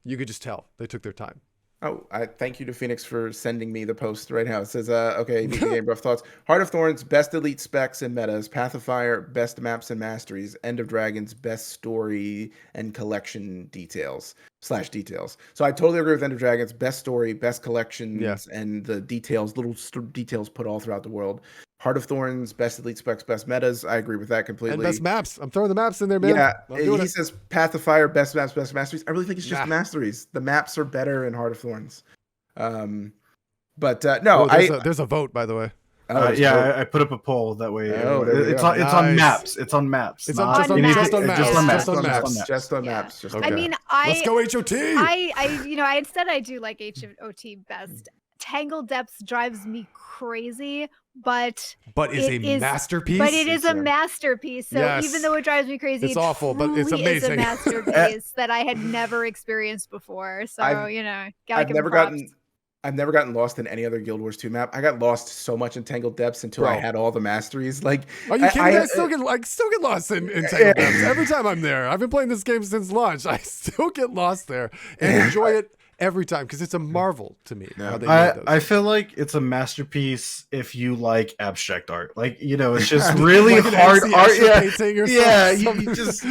You could just tell they took their time. Oh, I thank you to Phoenix for sending me the post right now. It says, okay, the game rough thoughts. Heart of Thorns, best elite specs and metas. Path of Fire, best maps and masteries. End of Dragons, best story and collection details / details. So I totally agree with End of Dragons, best story, best collections, and the details, little details put all throughout the world. Heart of Thorns, best elite specs, best metas. I agree with that completely. And best maps. I'm throwing the maps in there, man. Yeah, I'm doing he it. says Path of Fire, best maps, best masteries. I really think it's just Nah. masteries. The maps are better in Heart of Thorns. But no, Oh, there's a vote, by the way. I put up a poll that way. Oh, there we it's go. on it's on Nice. maps. It's on maps. It's not just on maps. maps. Just on maps. Just on maps. Just on maps. Just on Yeah. maps. Just on Okay. I mean, Let's go HOT. I had said I do like HOT best. Tangle Depths drives me crazy, but But is it a is- masterpiece. but it is a Yeah. masterpiece. So Yes. even though it drives me crazy, It's it awful, but it's truly is a amazing. masterpiece that I had never experienced before. So I've- gotta I've give never him props. gotten lost in any other Guild Wars 2 map. I got lost so much in Tangled Depths until I Bro. had all the masteries. Like, Are you kidding me? I still get lost in Tangled Yeah. Depths every time I'm there. I've been playing this game since launch. I still get lost there and enjoy it every time because it's a marvel to me. How they made those. I feel like it's a masterpiece if you like abstract art. Like, it's just really Like an hard MC art. Escher Yeah, painting or yeah. something. You just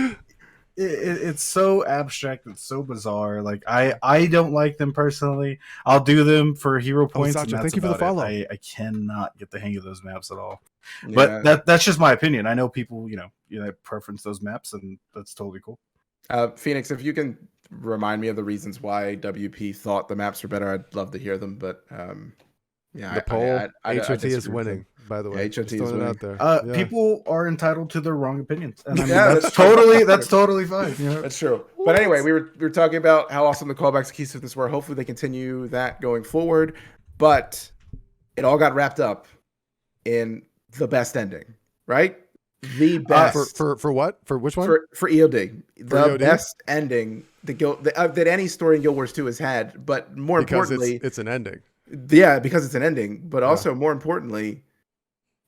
it's so abstract. It's so bizarre. Like I don't like them personally. I'll do them for hero points. Sacha, and that's thank you for the about follow. it. I cannot get the hang of those maps at all. yeah. But that's just my opinion. I know people, preference those maps, and that's totally cool. Phoenix, if you can remind me of the reasons why WP thought the maps were better, I'd love to hear them. But yeah, The poll, I HOT disagree is with winning, them. by the way. Yeah, HOT Just is throwing it winning. out there. Yeah. People are entitled to their wrong opinions, and I mean, Yeah, that's that's true. totally fine. That's true. But anyway, we were talking about how awesome the callbacks to Keys of this were. Hopefully, they continue that going forward. But it all got wrapped up in the best ending, right? The best For what? For which one? for EOD, the EOD? best ending that any story in Guild Wars 2 has had. But more Because importantly, it's an ending. yeah, because it's an ending. But also more importantly,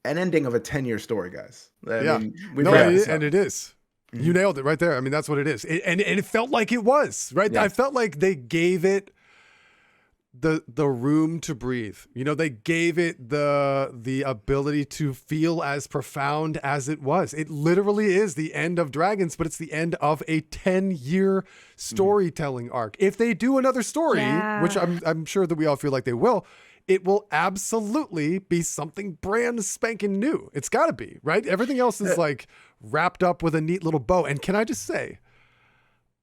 an ending of a 10-year story, guys. I mean, we've No, wrapped it this is, up. and it is. You nailed it right there. I mean, that's what it is. And it felt like it was, right? Yeah. I felt like they gave it the room to breathe. They gave it the ability to feel as profound as it was. It literally is the end of Dragons, but it's the end of a 10-year storytelling arc. If they do another story, Yeah. which I'm sure that we all feel like they will, it will absolutely be something brand spanking new. It's got to be, right? Everything else is like wrapped up with a neat little bow. And can I just say,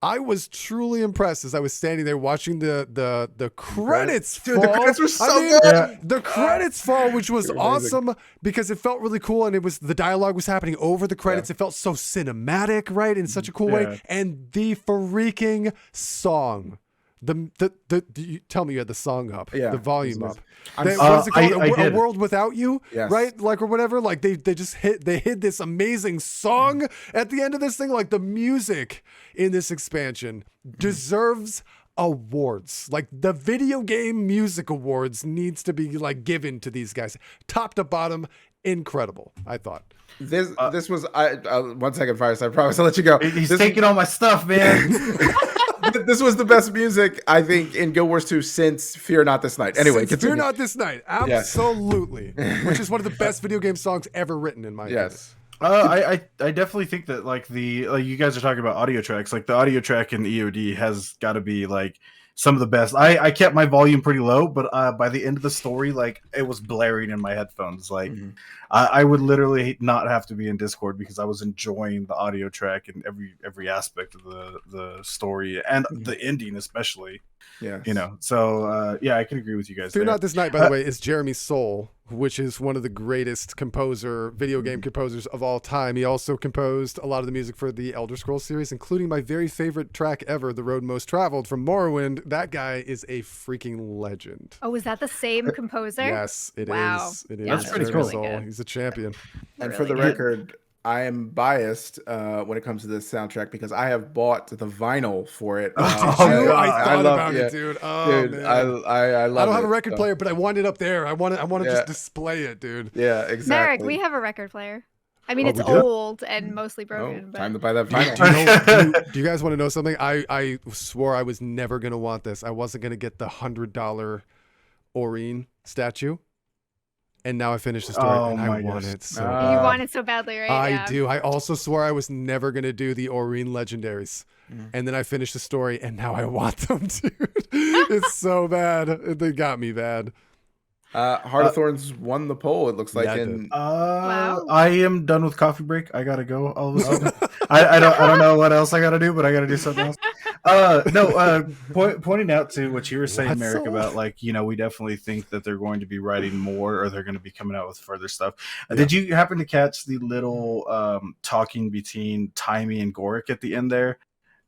I was truly impressed as I was standing there watching the credits Dude, fall. the credits were so I mean, good. The credits fall, which was They were amazing. awesome because it felt really cool, and the dialogue was happening over the credits. It felt so cinematic, right, in such a cool Yeah. way. And the freaking song. You tell me you had the song up, Yeah, the volume this is- up. I'm What so- is it called? I A did. World Without You, Yes. right? Like, or whatever. Like they just hid this amazing song at the end of this thing. Like the music in this expansion deserves awards. Like the video game music awards needs to be like given to these guys, top to bottom. Incredible, I thought. This was 1 second, Fireside. I promise I'll let you go. He's taking all my stuff, man. This was the best music I think in Guild Wars 2 since Fear Not This Night. Anyway, Since continue. Fear Not This Night, absolutely, which is one of the best video game songs ever written in my opinion. Yes. I definitely think that like you guys are talking about audio tracks, like the audio track in EOD has got to be like some of the best. I kept my volume pretty low, but by the end of the story, like it was blaring in my headphones. Like I would literally not have to be in Discord because I was enjoying the audio track and every aspect of the story and the ending especially. Yes. So yeah, I can agree with you guys. Fear there. Not This Night, by the way, is Jeremy Soule, which is one of the greatest video game composers of all time. He also composed a lot of the music for the Elder Scrolls series, including my very favorite track ever, The Road Most Traveled from Morrowind. That guy is a freaking legend. Oh, is that the same composer? Yes, it is. Wow. It is. Yeah, that's pretty Jeremy cool. Soule. Really good. He's a champion. And for the Really good. record, I am biased when it comes to this soundtrack because I have bought the vinyl for it. Did you? God. I thought love- about yeah. it, dude. Oh, Dude, man. I love I don't have it, a record so- player, but I want it up there. I want to Yeah. just display it, dude. Yeah, exactly. Merrick, we have a record player. I mean, Oh, it's we do? old and mostly Oh, broken. time to But buy that Do you, vinyl. do you guys want to know something? I swore I was never going to want this. I wasn't going to get the $100 Aurene statue. And now I finished the story, Oh and I my want gosh. it so you Uh, want it so badly, right? I Yeah. do. I also swore I was never going to do the Aurene legendaries. And then I finished the story, and now I want them, dude. It's so bad. They got me bad. Heart of Thorns won the poll. It looks like Yeah, it in Wow. I am done with coffee break. I gotta go. All of a sudden, I don't know what else I gotta do, but I gotta do something else. Pointing out to what you were saying, What's Merrick, so- about we definitely think that they're going to be writing more, or they're going to be coming out with further stuff. Did you happen to catch the little talking between Timey and Goric at the end there?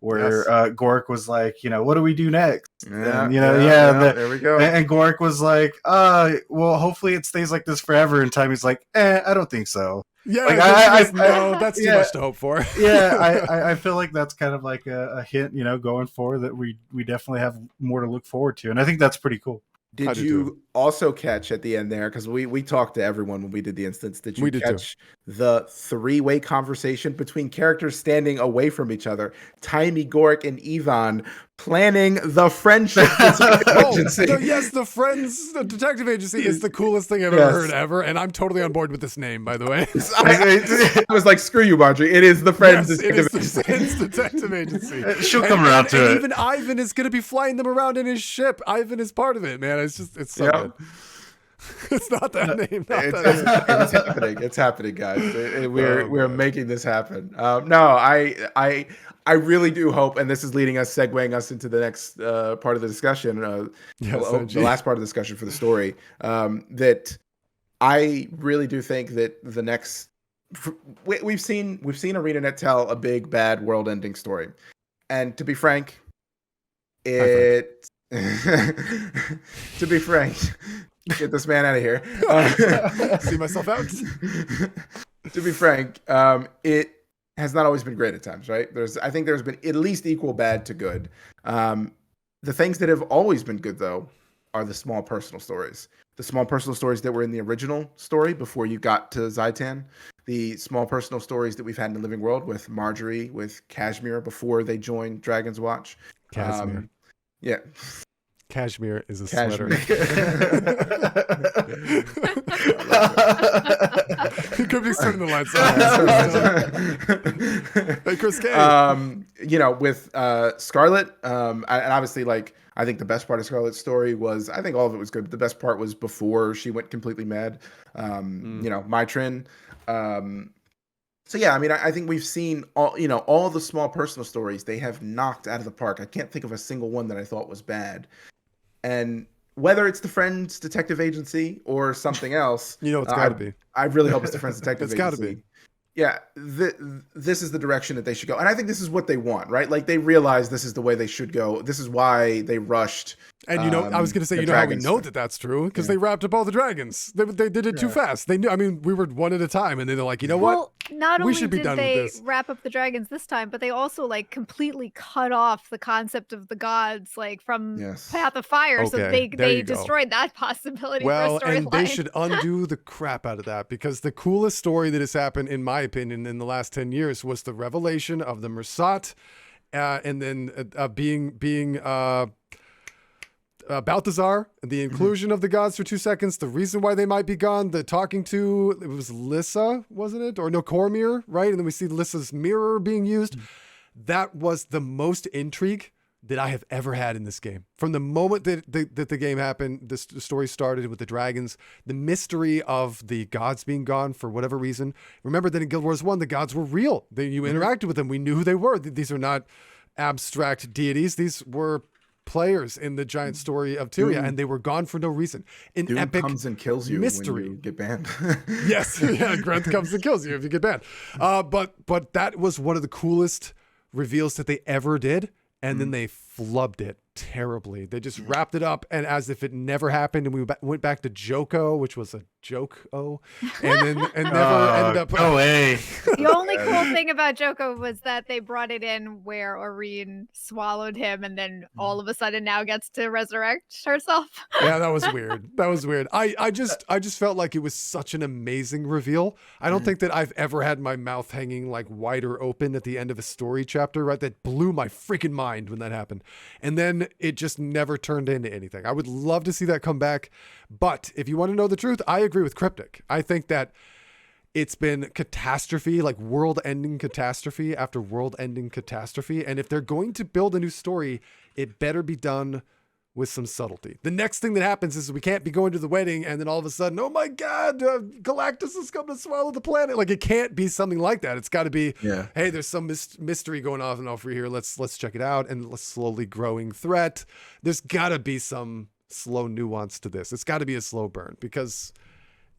Where Goric was like, what do we do next? And, there we go. and Goric was like, well, hopefully it stays like this forever. And Timey's like, I don't think so. Yeah, Like, no, that's too yeah. much to hope for. Yeah, I feel like that's kind of like a hint, going forward, that we definitely have more to look forward to. And I think that's pretty cool. I Did do you also catch at the end there, because we talked to everyone when we did the instance, did you We did too. catch the three-way conversation between characters standing away from each other, Timey, Goric, and Ivan, planning the friendship agency? The Friends the Detective Agency is the coolest thing I've Yes. ever heard ever, and I'm totally on board with this name, by the way. I was like, screw you, Marjorie. It is the Friends Yes, it is Detective the Agency. Friends Detective Agency. She'll come around to and it. even Ivan is going to be flying them around in his ship. Ivan is part of it, man. It's so Yep. good. It's not that name. Not It's, that name. it's happening. It's happening, guys. We're man. making this happen. No, I really do hope, and this is segueing us into the next part of the discussion, Yes, the OG. last part of the discussion for the story. That I really do think that the next we've seen ArenaNet tell a big bad world-ending story, and to be frank, it. To be frank, get this man out of here. See myself out. To be frank, it has not always been great at times, right? I think there's been at least equal bad to good. The things that have always been good, though, are the small personal stories. The small personal stories that were in the original story before you got to Zaitan. The small personal stories that we've had in the Living World with Marjorie, with Kashmir before they joined Dragon's Watch. Cashmere. Yeah. Cashmere is a Kashmir. sweater. You could be turning the lights off. Hey, Chris K. With Scarlet, and obviously, I think the best part of Scarlet's story was, I think all of it was good, but the best part was before she went completely mad. Mytrin. So yeah, I mean, I think we've seen all the small personal stories they have knocked out of the park. I can't think of a single one that I thought was bad. And whether it's the Friends Detective Agency or something else, It's got to be. I really hope it's the Friends Detective It's Agency. gotta be. Yeah, this is the direction that they should go. And I think this is what they want, right? Like, they realize this is the way they should go. This is why they rushed. And I was going to say, the how we dragons. know that that's true? Because they wrapped up all the dragons. They did it too fast. They knew. I mean, we were one at a time, and they're like, you know what? Well, not We only should be did done with they this. wrap up the dragons this time, but they also completely cut off the concept of the gods from Yes. Path of Fire. So Okay, there they you go. destroyed that possibility Well, for a and they storyline. should undo the crap out of that, because the coolest story that has happened, in my opinion, in the last 10 years was the revelation of the Mersat, and then being Balthazar, the inclusion of the gods for 2 seconds, the reason why they might be gone, the talking to, it was Lissa, wasn't it? Or no, Cormir, right? And then we see Lissa's mirror being used. That was the most intrigue that I have ever had in this game. From the moment that the game happened, the story started with the dragons, the mystery of the gods being gone for whatever reason. Remember that in Guild Wars 1, the gods were real. You interacted with them. We knew who they were. These are not abstract deities. These were players in the giant story of Tyria, Doom. and they were gone for no reason. An Doom epic comes and kills you mystery. when you get banned. Yes, yeah, Grant comes and kills you if you get banned. But that was one of the coolest reveals that they ever did, and then they flubbed it terribly. They just wrapped it up and as if it never happened, and we went back to Joko, which was a joke-o, and never ended up. No way. The only cool thing about Joko was that they brought it in where Oreen swallowed him and then all of a sudden now gets to resurrect herself. Yeah, that was weird. That was weird. I just felt like it was such an amazing reveal. I don't think that I've ever had my mouth hanging like wider open at the end of a story chapter, right? That blew my freaking mind when that happened. And then it just never turned into anything. I would love to see that come back. But if you want to know the truth, I agree with Cryptic. I think that it's been catastrophe, like world-ending catastrophe after world-ending catastrophe. And if they're going to build a new story, it better be done with some subtlety. The next thing that happens is we can't be going to the wedding and then all of a sudden, oh my God, Galactus has come to swallow the planet. Like, it can't be something like that. It's got to be, hey, there's some mystery going on and over here. Let's check it out, and a slowly growing threat. There's got to be some slow nuance to this. It's got to be a slow burn because,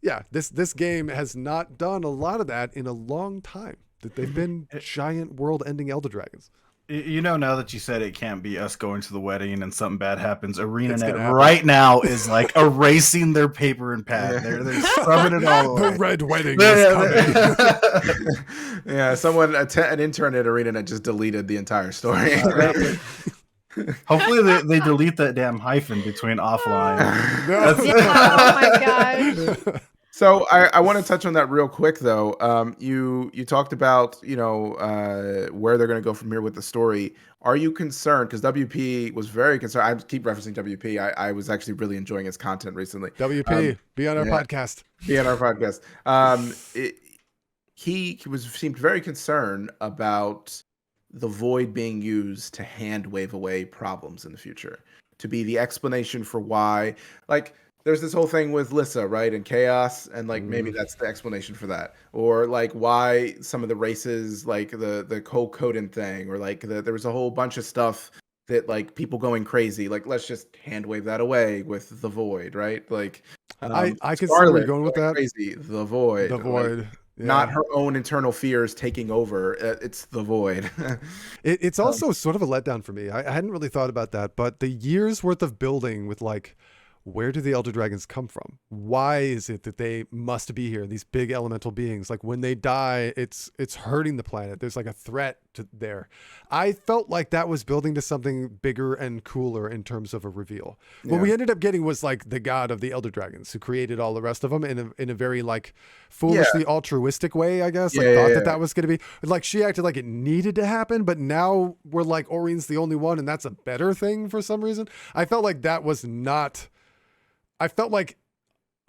yeah, this game has not done a lot of that in a long time. That they've been giant world-ending Elder Dragons. You know, now that you said it can't be us going to the wedding and something bad happens, ArenaNet right now is like erasing their paper and pad. They're scrubbing it all away. The red wedding is coming. Yeah, an intern at ArenaNet just deleted the entire story. Hopefully they delete that damn hyphen between offline. Oh my God. So I want to touch on that real quick, though. You talked about where they're going to go from here with the story. Are you concerned? Because WP was very concerned. I keep referencing WP. I was actually really enjoying his content recently. WP, be on our podcast. Be on our podcast. He seemed very concerned about the void being used to hand wave away problems in the future, to be the explanation for why, like. There's this whole thing with Lissa, right, and chaos, and like maybe that's the explanation for that, or like why some of the races, like the Coden thing, or like there was a whole bunch of stuff that like people going crazy. Like let's just hand wave that away with the void, right? Like I can see where you're going with that. Crazy, the void, like, not her own internal fears taking over. It's the void. It's also sort of a letdown for me. I hadn't really thought about that, but the years worth of building with like. Where do the Elder Dragons come from? Why is it that they must be here? These big elemental beings, like when they die, it's hurting the planet. There's like a threat to there. I felt like that was building to something bigger and cooler in terms of a reveal. What we ended up getting was like the god of the Elder Dragons who created all the rest of them in a very like foolishly altruistic way, I guess. Like thought that was going to be like, she acted like it needed to happen, but now we're like, Orion's the only one and that's a better thing for some reason. I felt like that was not... I felt like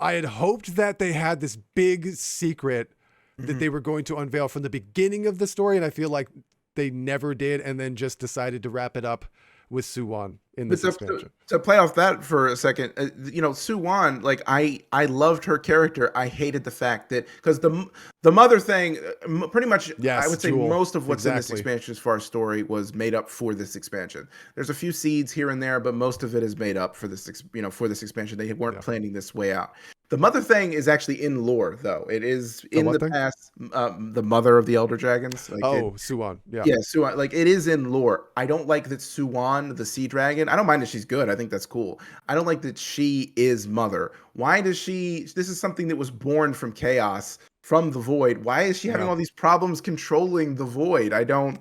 I had hoped that they had this big secret that they were going to unveil from the beginning of the story. And I feel like they never did. And then just decided to wrap it up with Suwon in this expansion. To play off that for a second, Suwon, like I loved her character. I hated the fact that because the mother thing, pretty much, I would say most of what's in this expansion as far as story was made up for this expansion. There's a few seeds here and there, but most of it is made up for this, for this expansion. They weren't planning this way out. The mother thing is actually in lore, though. It is in the past, the mother of the Elder Dragons. Like Suwon. Yeah, Suwon. Like it is in lore. I don't like that Suwon, the sea dragon. I don't mind that she's good. I think that's cool. I don't like that she is mother. Why does she? This is something that was born from chaos, from the void. Why is she having all these problems controlling the void? I don't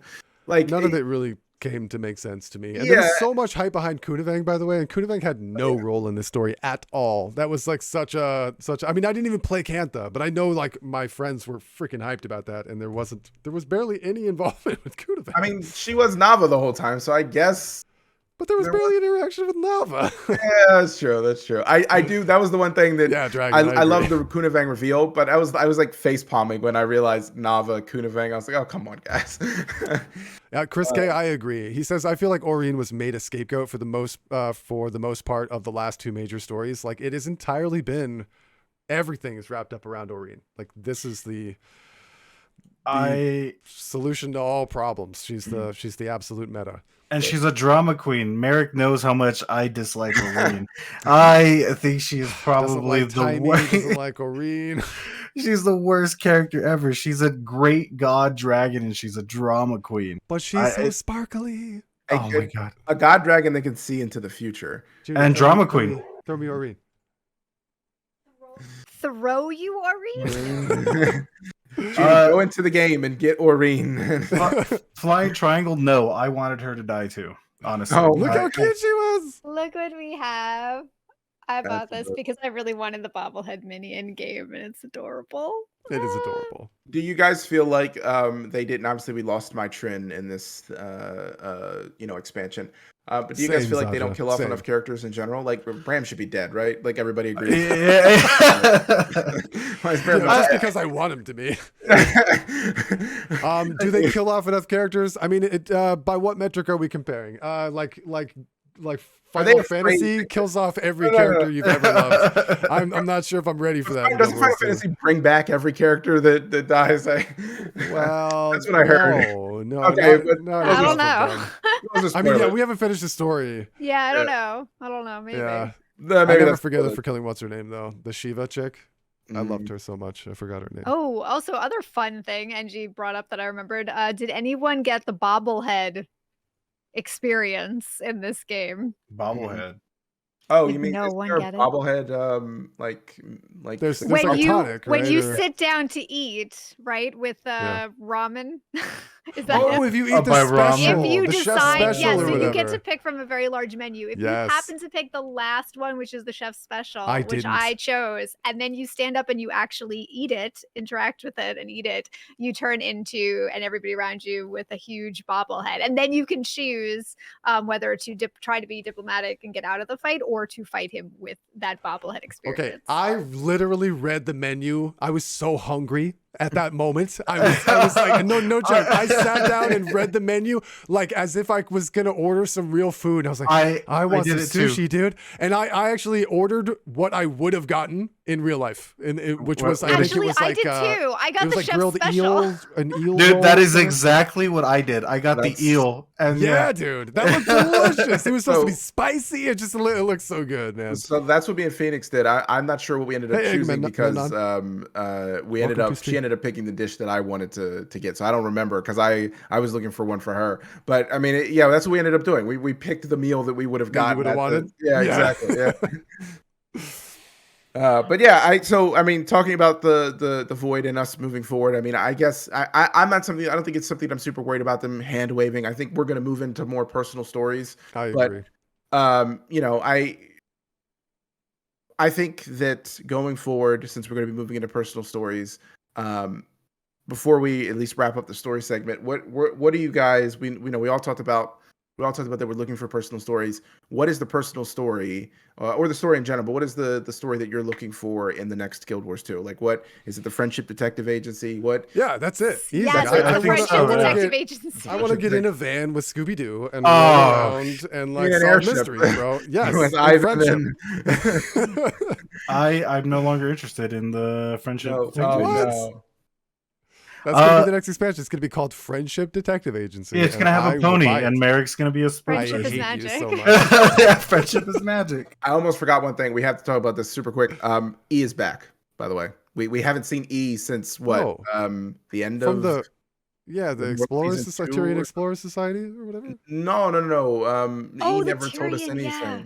like. None of it really came to make sense to me. And there's so much hype behind Kunavang, by the way, and Kunavang had no role in this story at all. That was like such I mean, I didn't even play Kantha, but I know like my friends were freaking hyped about that, and there was barely any involvement with Kunavang. I mean, she was Nava the whole time, so I guess. But there was barely any interaction with Nava. Yeah, that's true. That's true. I do. That was the one thing that Dragon, I love the Kunavang reveal, but I was like face palming when I realized Nava Kunavang. I was like, oh come on, guys. Chris K, I agree. He says, I feel like Orien was made a scapegoat for the most part of the last two major stories. Like it has entirely been everything is wrapped up around Orien. Like this is the solution to all problems. She's the absolute meta. And she's a drama queen. Merrick knows how much I dislike Lorraine. I think she is Doesn't probably like the Tiny, worst. doesn't like Oreen. She's the worst character ever. She's a great god dragon, and she's a drama queen. But she's so sparkly. Oh my god! A god dragon that can see into the future. Dude, And drama queen. Throw me Oreen. Throw you, Ori? Go into the game and get Oreen. Flying triangle. No, I wanted her to die too. Honestly, Oh, Look how cute she was. Look what we have. I bought That's this because I really wanted the bobblehead mini in game, and it's adorable. It is adorable. Do you guys feel like they didn't? Obviously, we lost my Trin in this, expansion. But do you guys Same, feel like they don't Zaja, kill off same. enough characters in general? Like Bram should be dead, right? Like everybody agrees. Why is Bram Just because I want him to be. Do they kill off enough characters? I mean, by what metric are we comparing? Like Are they Final afraid Fantasy to- kills off every No. character you've ever loved. I'm not sure if I'm ready for that. in Doesn't Final World War II. Fantasy bring back every character that dies? Well, That's what I heard. No, Okay, not- but- not I don't enough know. of them. I mean, yeah, we haven't finished the story. Yeah, I don't know. I don't know. Maybe. Yeah, No, I maybe never that's forget her for killing what's her name though, the Shiva chick. I Mm. loved her so much. I forgot her name. Oh, also other fun thing Angie brought up that I remembered. Did anyone get the bobblehead experience in this game? bobblehead. Oh, Did you mean no is one there a get it? bobblehead? Like There's When like a you tonic, when right? you Or- sit down to eat, right, with Yeah. ramen. Is that Oh, it? if you eat the by ramen. special, If you the chef's decide, special yeah, or so whatever. you get to pick from a very large menu. If Yes. you happen to pick the last one, which is the chef's special, I which didn't. I chose, and then you stand up and you actually eat it, interact with it and eat it, you turn into, and everybody around you, with a huge bobblehead. And then you can choose whether to try to be diplomatic and get out of the fight, or to fight him with that bobblehead experience. Okay, I literally read the menu. I was so hungry at that moment. I was like, no joke. I sat down and read the menu like as if I was gonna order some real food. I was like, I want some did it too. sushi, dude. And I actually ordered what I would have gotten in real life, which What- was I think it Actually, was I like did too. I it got was the like chef's grilled special. eel, an eel. Dude, roll that or is something. exactly what I did. I got That's- the eel, and Yeah, dude, that looked delicious. It was supposed to be So- spicy. It just it looked so good, man. So that's what me and Phoenix did. I'm not sure what we ended up Hey, choosing Eggman, because Manon. we ended Welcome to up she Steve. ended up picking the dish that I wanted to get. So I don't remember because I was looking for one for her. But I mean, yeah, that's what we ended up doing. We picked the meal that we would have That you gotten. would have wanted? Yeah, Yeah. exactly. Yeah. But yeah, I mean, talking about the void and us moving forward. I mean, I guess I'm not something. I don't think it's something I'm super worried about them hand waving. I think we're going to move into more personal stories. I But- agree. I think that going forward, since we're going to be moving into personal stories, before we at least wrap up the story segment, what do you guys? We all talked about that we're looking for personal stories. What is the personal story, or the story in general? But what is the story that you're looking for in the next Guild Wars 2? Like, what is it? The Friendship Detective Agency? What? Yeah, that's it. Easy. Yes, I it's think the Friendship so, yeah. Detective Agency. I want to get in a van with Scooby Doo and Oh. roll around and like Yeah, an solve airship. mysteries, bro. Yes, With and Ivan friendship. I'm no longer interested in the friendship. No, detective oh, What? agency. no. That's gonna Uh, be the next expansion. It's gonna be called Friendship Detective Agency. Yeah, it's and gonna have I a will pony, buy it. and Merrick's gonna be a I Friendship is hate magic. you so much. yeah, friendship is magic. I almost forgot one thing. We have to talk about this super quick. E is back, by the way. We haven't seen E since what? Oh. The end From of the the the Explorers season Society, 2 Tyrian or- Explorers Society or whatever. No. Oh, E the never told us Tyrian, anything. yeah.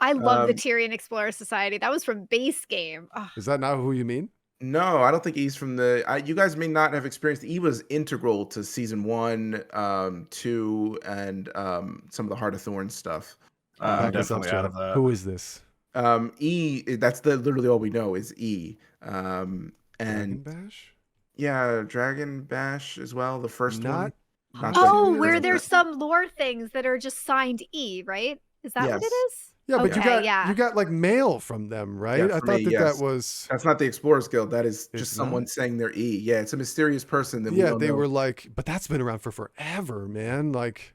I love the Um, Tyrian Explorer Society. That was from base game. Oh, Is that not who you mean? No, I don't think E's from the. You guys may not have experienced. E was integral to season 1, 2, and some of the Heart of Thorns stuff. I'm Back us up, definitely out Joe. of that. Who is this? E. That's literally all we know is E. Dragon And Bash? yeah, Dragon Bash as well. The first Not. one. Not oh, the- where the- there's some lore things that are just signed E, right? Is that what it Yes. is? Yeah, but Okay, yeah. you got like mail from them, right? Yeah, I for thought me, that yes. that was. That's not the Explorers Guild. That is It's just someone not? saying their E. Yeah, it's a mysterious person that we Yeah, don't they know. were like, but that's been around for forever, man. Like,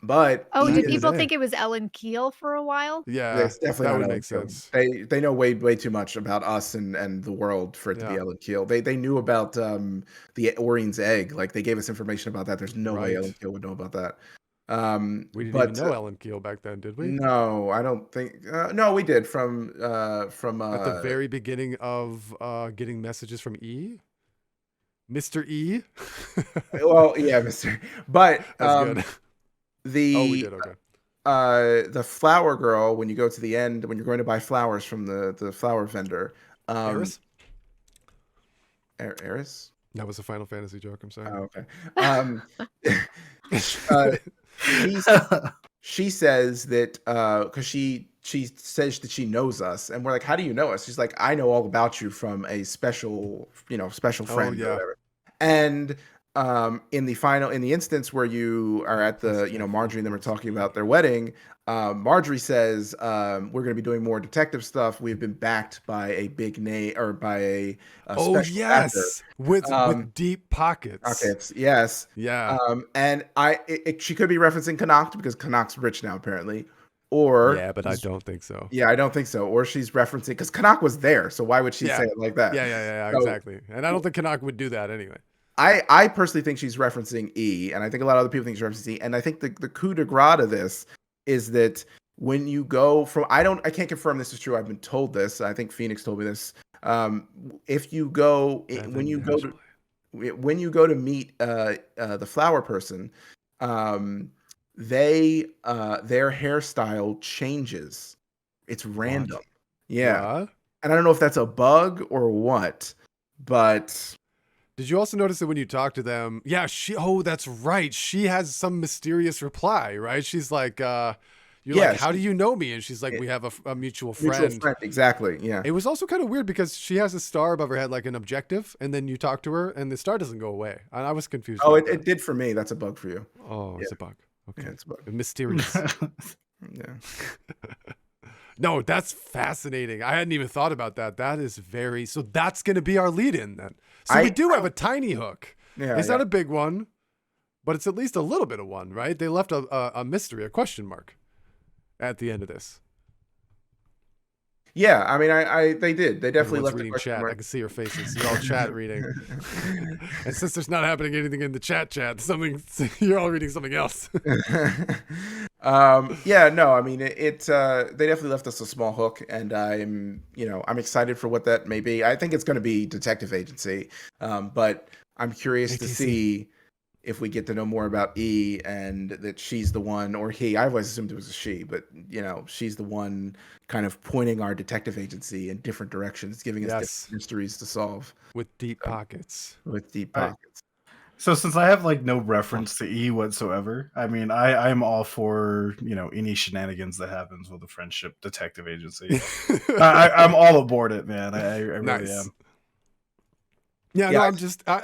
But Oh, E did is people it. think it was Ellen Keel for a while? yeah, it's definitely that not would Ellen make Keel. sense. They know way too much about us and the world for it to be Yeah. Ellen Keel. They knew about the Orion's egg. Like they gave us information about that. There's no way Right. Ellen Keel would know about that. We didn't but even know Ellen Keel back then, did we? no, I don't think. No, we did from At the very beginning of getting messages from E, Mr. E. well, yeah, Mister. But That's good. the Oh, we did. Okay. the flower girl, when you go to the end, when you're going to buy flowers from the flower vendor, Eris? Eris. That was a Final Fantasy joke. I'm sorry. Oh, okay. She says that because she says that she knows us, and we're like, how do you know us? She's like, I know all about you from a special friend yeah. or whatever. And in the instance where you are at the Marjorie and them are talking about their wedding, Marjorie says we're going to be doing more detective stuff. We've been backed by a big name or by a special actor. with deep pockets. Okay, yes. Yeah. And she could be referencing Connacht because Connacht's rich now apparently, or Yeah, but I don't think so. Yeah, I don't think so. Or she's referencing because Connacht was there, so why would she say it like that? Yeah, So, exactly. And I don't think Connacht would do that anyway. I personally think she's referencing E, and I think a lot of other people think she's referencing E. And I think the coup de grace of this is that when you go from I can't confirm this is true. I've been told this. I think Phoenix told me this. If you go when you go to meet the flower person, their hairstyle changes. It's random. What? Yeah. What? And I don't know if that's a bug or what, but Did you also notice that when you talk to them? Yeah, that's right. She has some mysterious reply, right? She's like, you're like, how do you know me? And she's like, we have a mutual friend. Mutual friend, exactly. Yeah. It was also kind of weird because she has a star above her head, like an objective, and then you talk to her, and the star doesn't go away. And I was confused. Oh, it did for me. That's a bug for you. Oh, it's a bug. Okay, yeah, it's a bug. Mysterious. Yeah. No, that's fascinating. I hadn't even thought about that. That is so that's going to be our lead-in then. So we do have a tiny hook. Yeah, it's not a big one, but it's at least a little bit of one, right? They left a mystery, a question mark at the end of this. Yeah, I mean, they did. They definitely left reading a question chat. mark. I can see your faces. You're all chat reading. And since there's not happening anything in the chat, you're all reading something else. Yeah, no, I mean, they definitely left us a small hook, and I'm excited for what that may be. I think it's going to be detective agency, but I'm curious to see if we get to know more about E and that she's the one, or he. I always assumed it was a she, but she's the one kind of pointing our detective agency in different directions, giving us different mysteries to solve with deep pockets. So since I have no reference to E whatsoever, I mean, I'm all for any shenanigans that happens with a friendship detective agency. I'm all aboard it, man. I really am. Yeah, no, I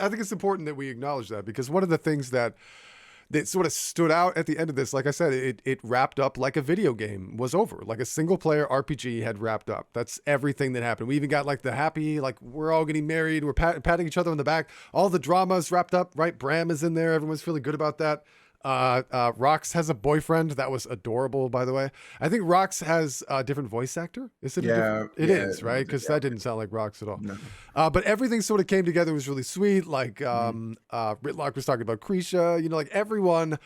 think it's important that we acknowledge that, because one of the things that sort of stood out at the end of this, like I said, it wrapped up like a video game was over, like a single player RPG had wrapped up. That's everything that happened. We even got the happy, we're all getting married, we're patting each other on the back. All the drama's wrapped up, right? Bram is in there. Everyone's feeling good about that. Rox has a boyfriend. That was adorable, by the way. I think Rox has a different voice actor. Is it? Yeah, it is, right? Because that didn't sound like Rox at all. No. But everything sort of came together. It was really sweet. Ritlock was talking about Krisha. Everyone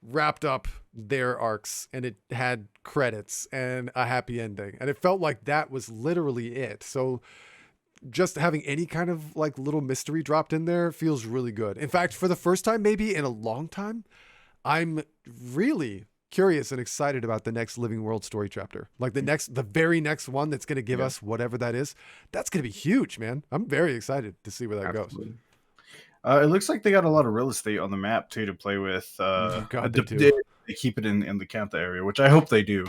wrapped up their arcs, and it had credits and a happy ending, and it felt like that was literally it. So just having any kind of little mystery dropped in there feels really good. In fact, for the first time maybe in a long time, I'm really curious and excited about the next Living World story chapter. The very next one that's going to give us whatever that is. That's going to be huge, man. I'm very excited to see where that goes. It looks like they got a lot of real estate on the map too to play with. God, they do. They keep it in the Kantha area, which I hope they do.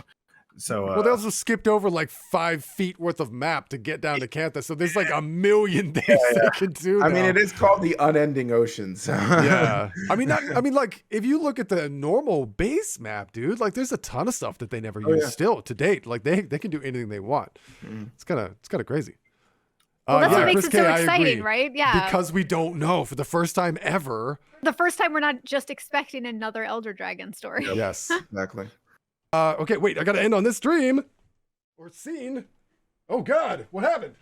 So they also skipped over 5 feet worth of map to get down to Kantha, so there's a million things they can do now. I mean, it is called the unending ocean. So. Yeah, I mean, if you look at the normal base map, dude, there's a ton of stuff that they never use still to date. They can do anything they want. It's kind of crazy. Well, that's what makes Chris it K, so I exciting, agree. right? Yeah. Because we don't know for the first time ever. The first time we're not just expecting another Elder Dragon story. Yes. Exactly. Okay, wait, I gotta end on this dream. Or scene. Oh God, what happened?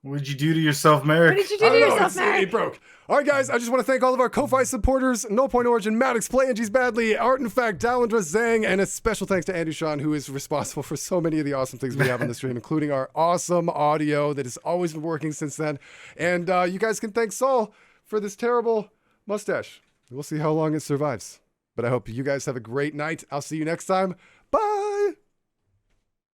What'd you do to yourself, Merrick? What did you do I to don't know, yourself, it Merrick? broke. All right, guys, I just want to thank all of our Ko-Fi supporters, No Point Origin, Maddox, Play Angie's Badly, Art and Fact, Dalindra, Zhang, and a special thanks to Andrew Sean, who is responsible for so many of the awesome things we have on the stream, including our awesome audio that has always been working since then. And you guys can thank Saul for this terrible mustache. We'll see how long it survives. But I hope you guys have a great night. I'll see you next time. Bye!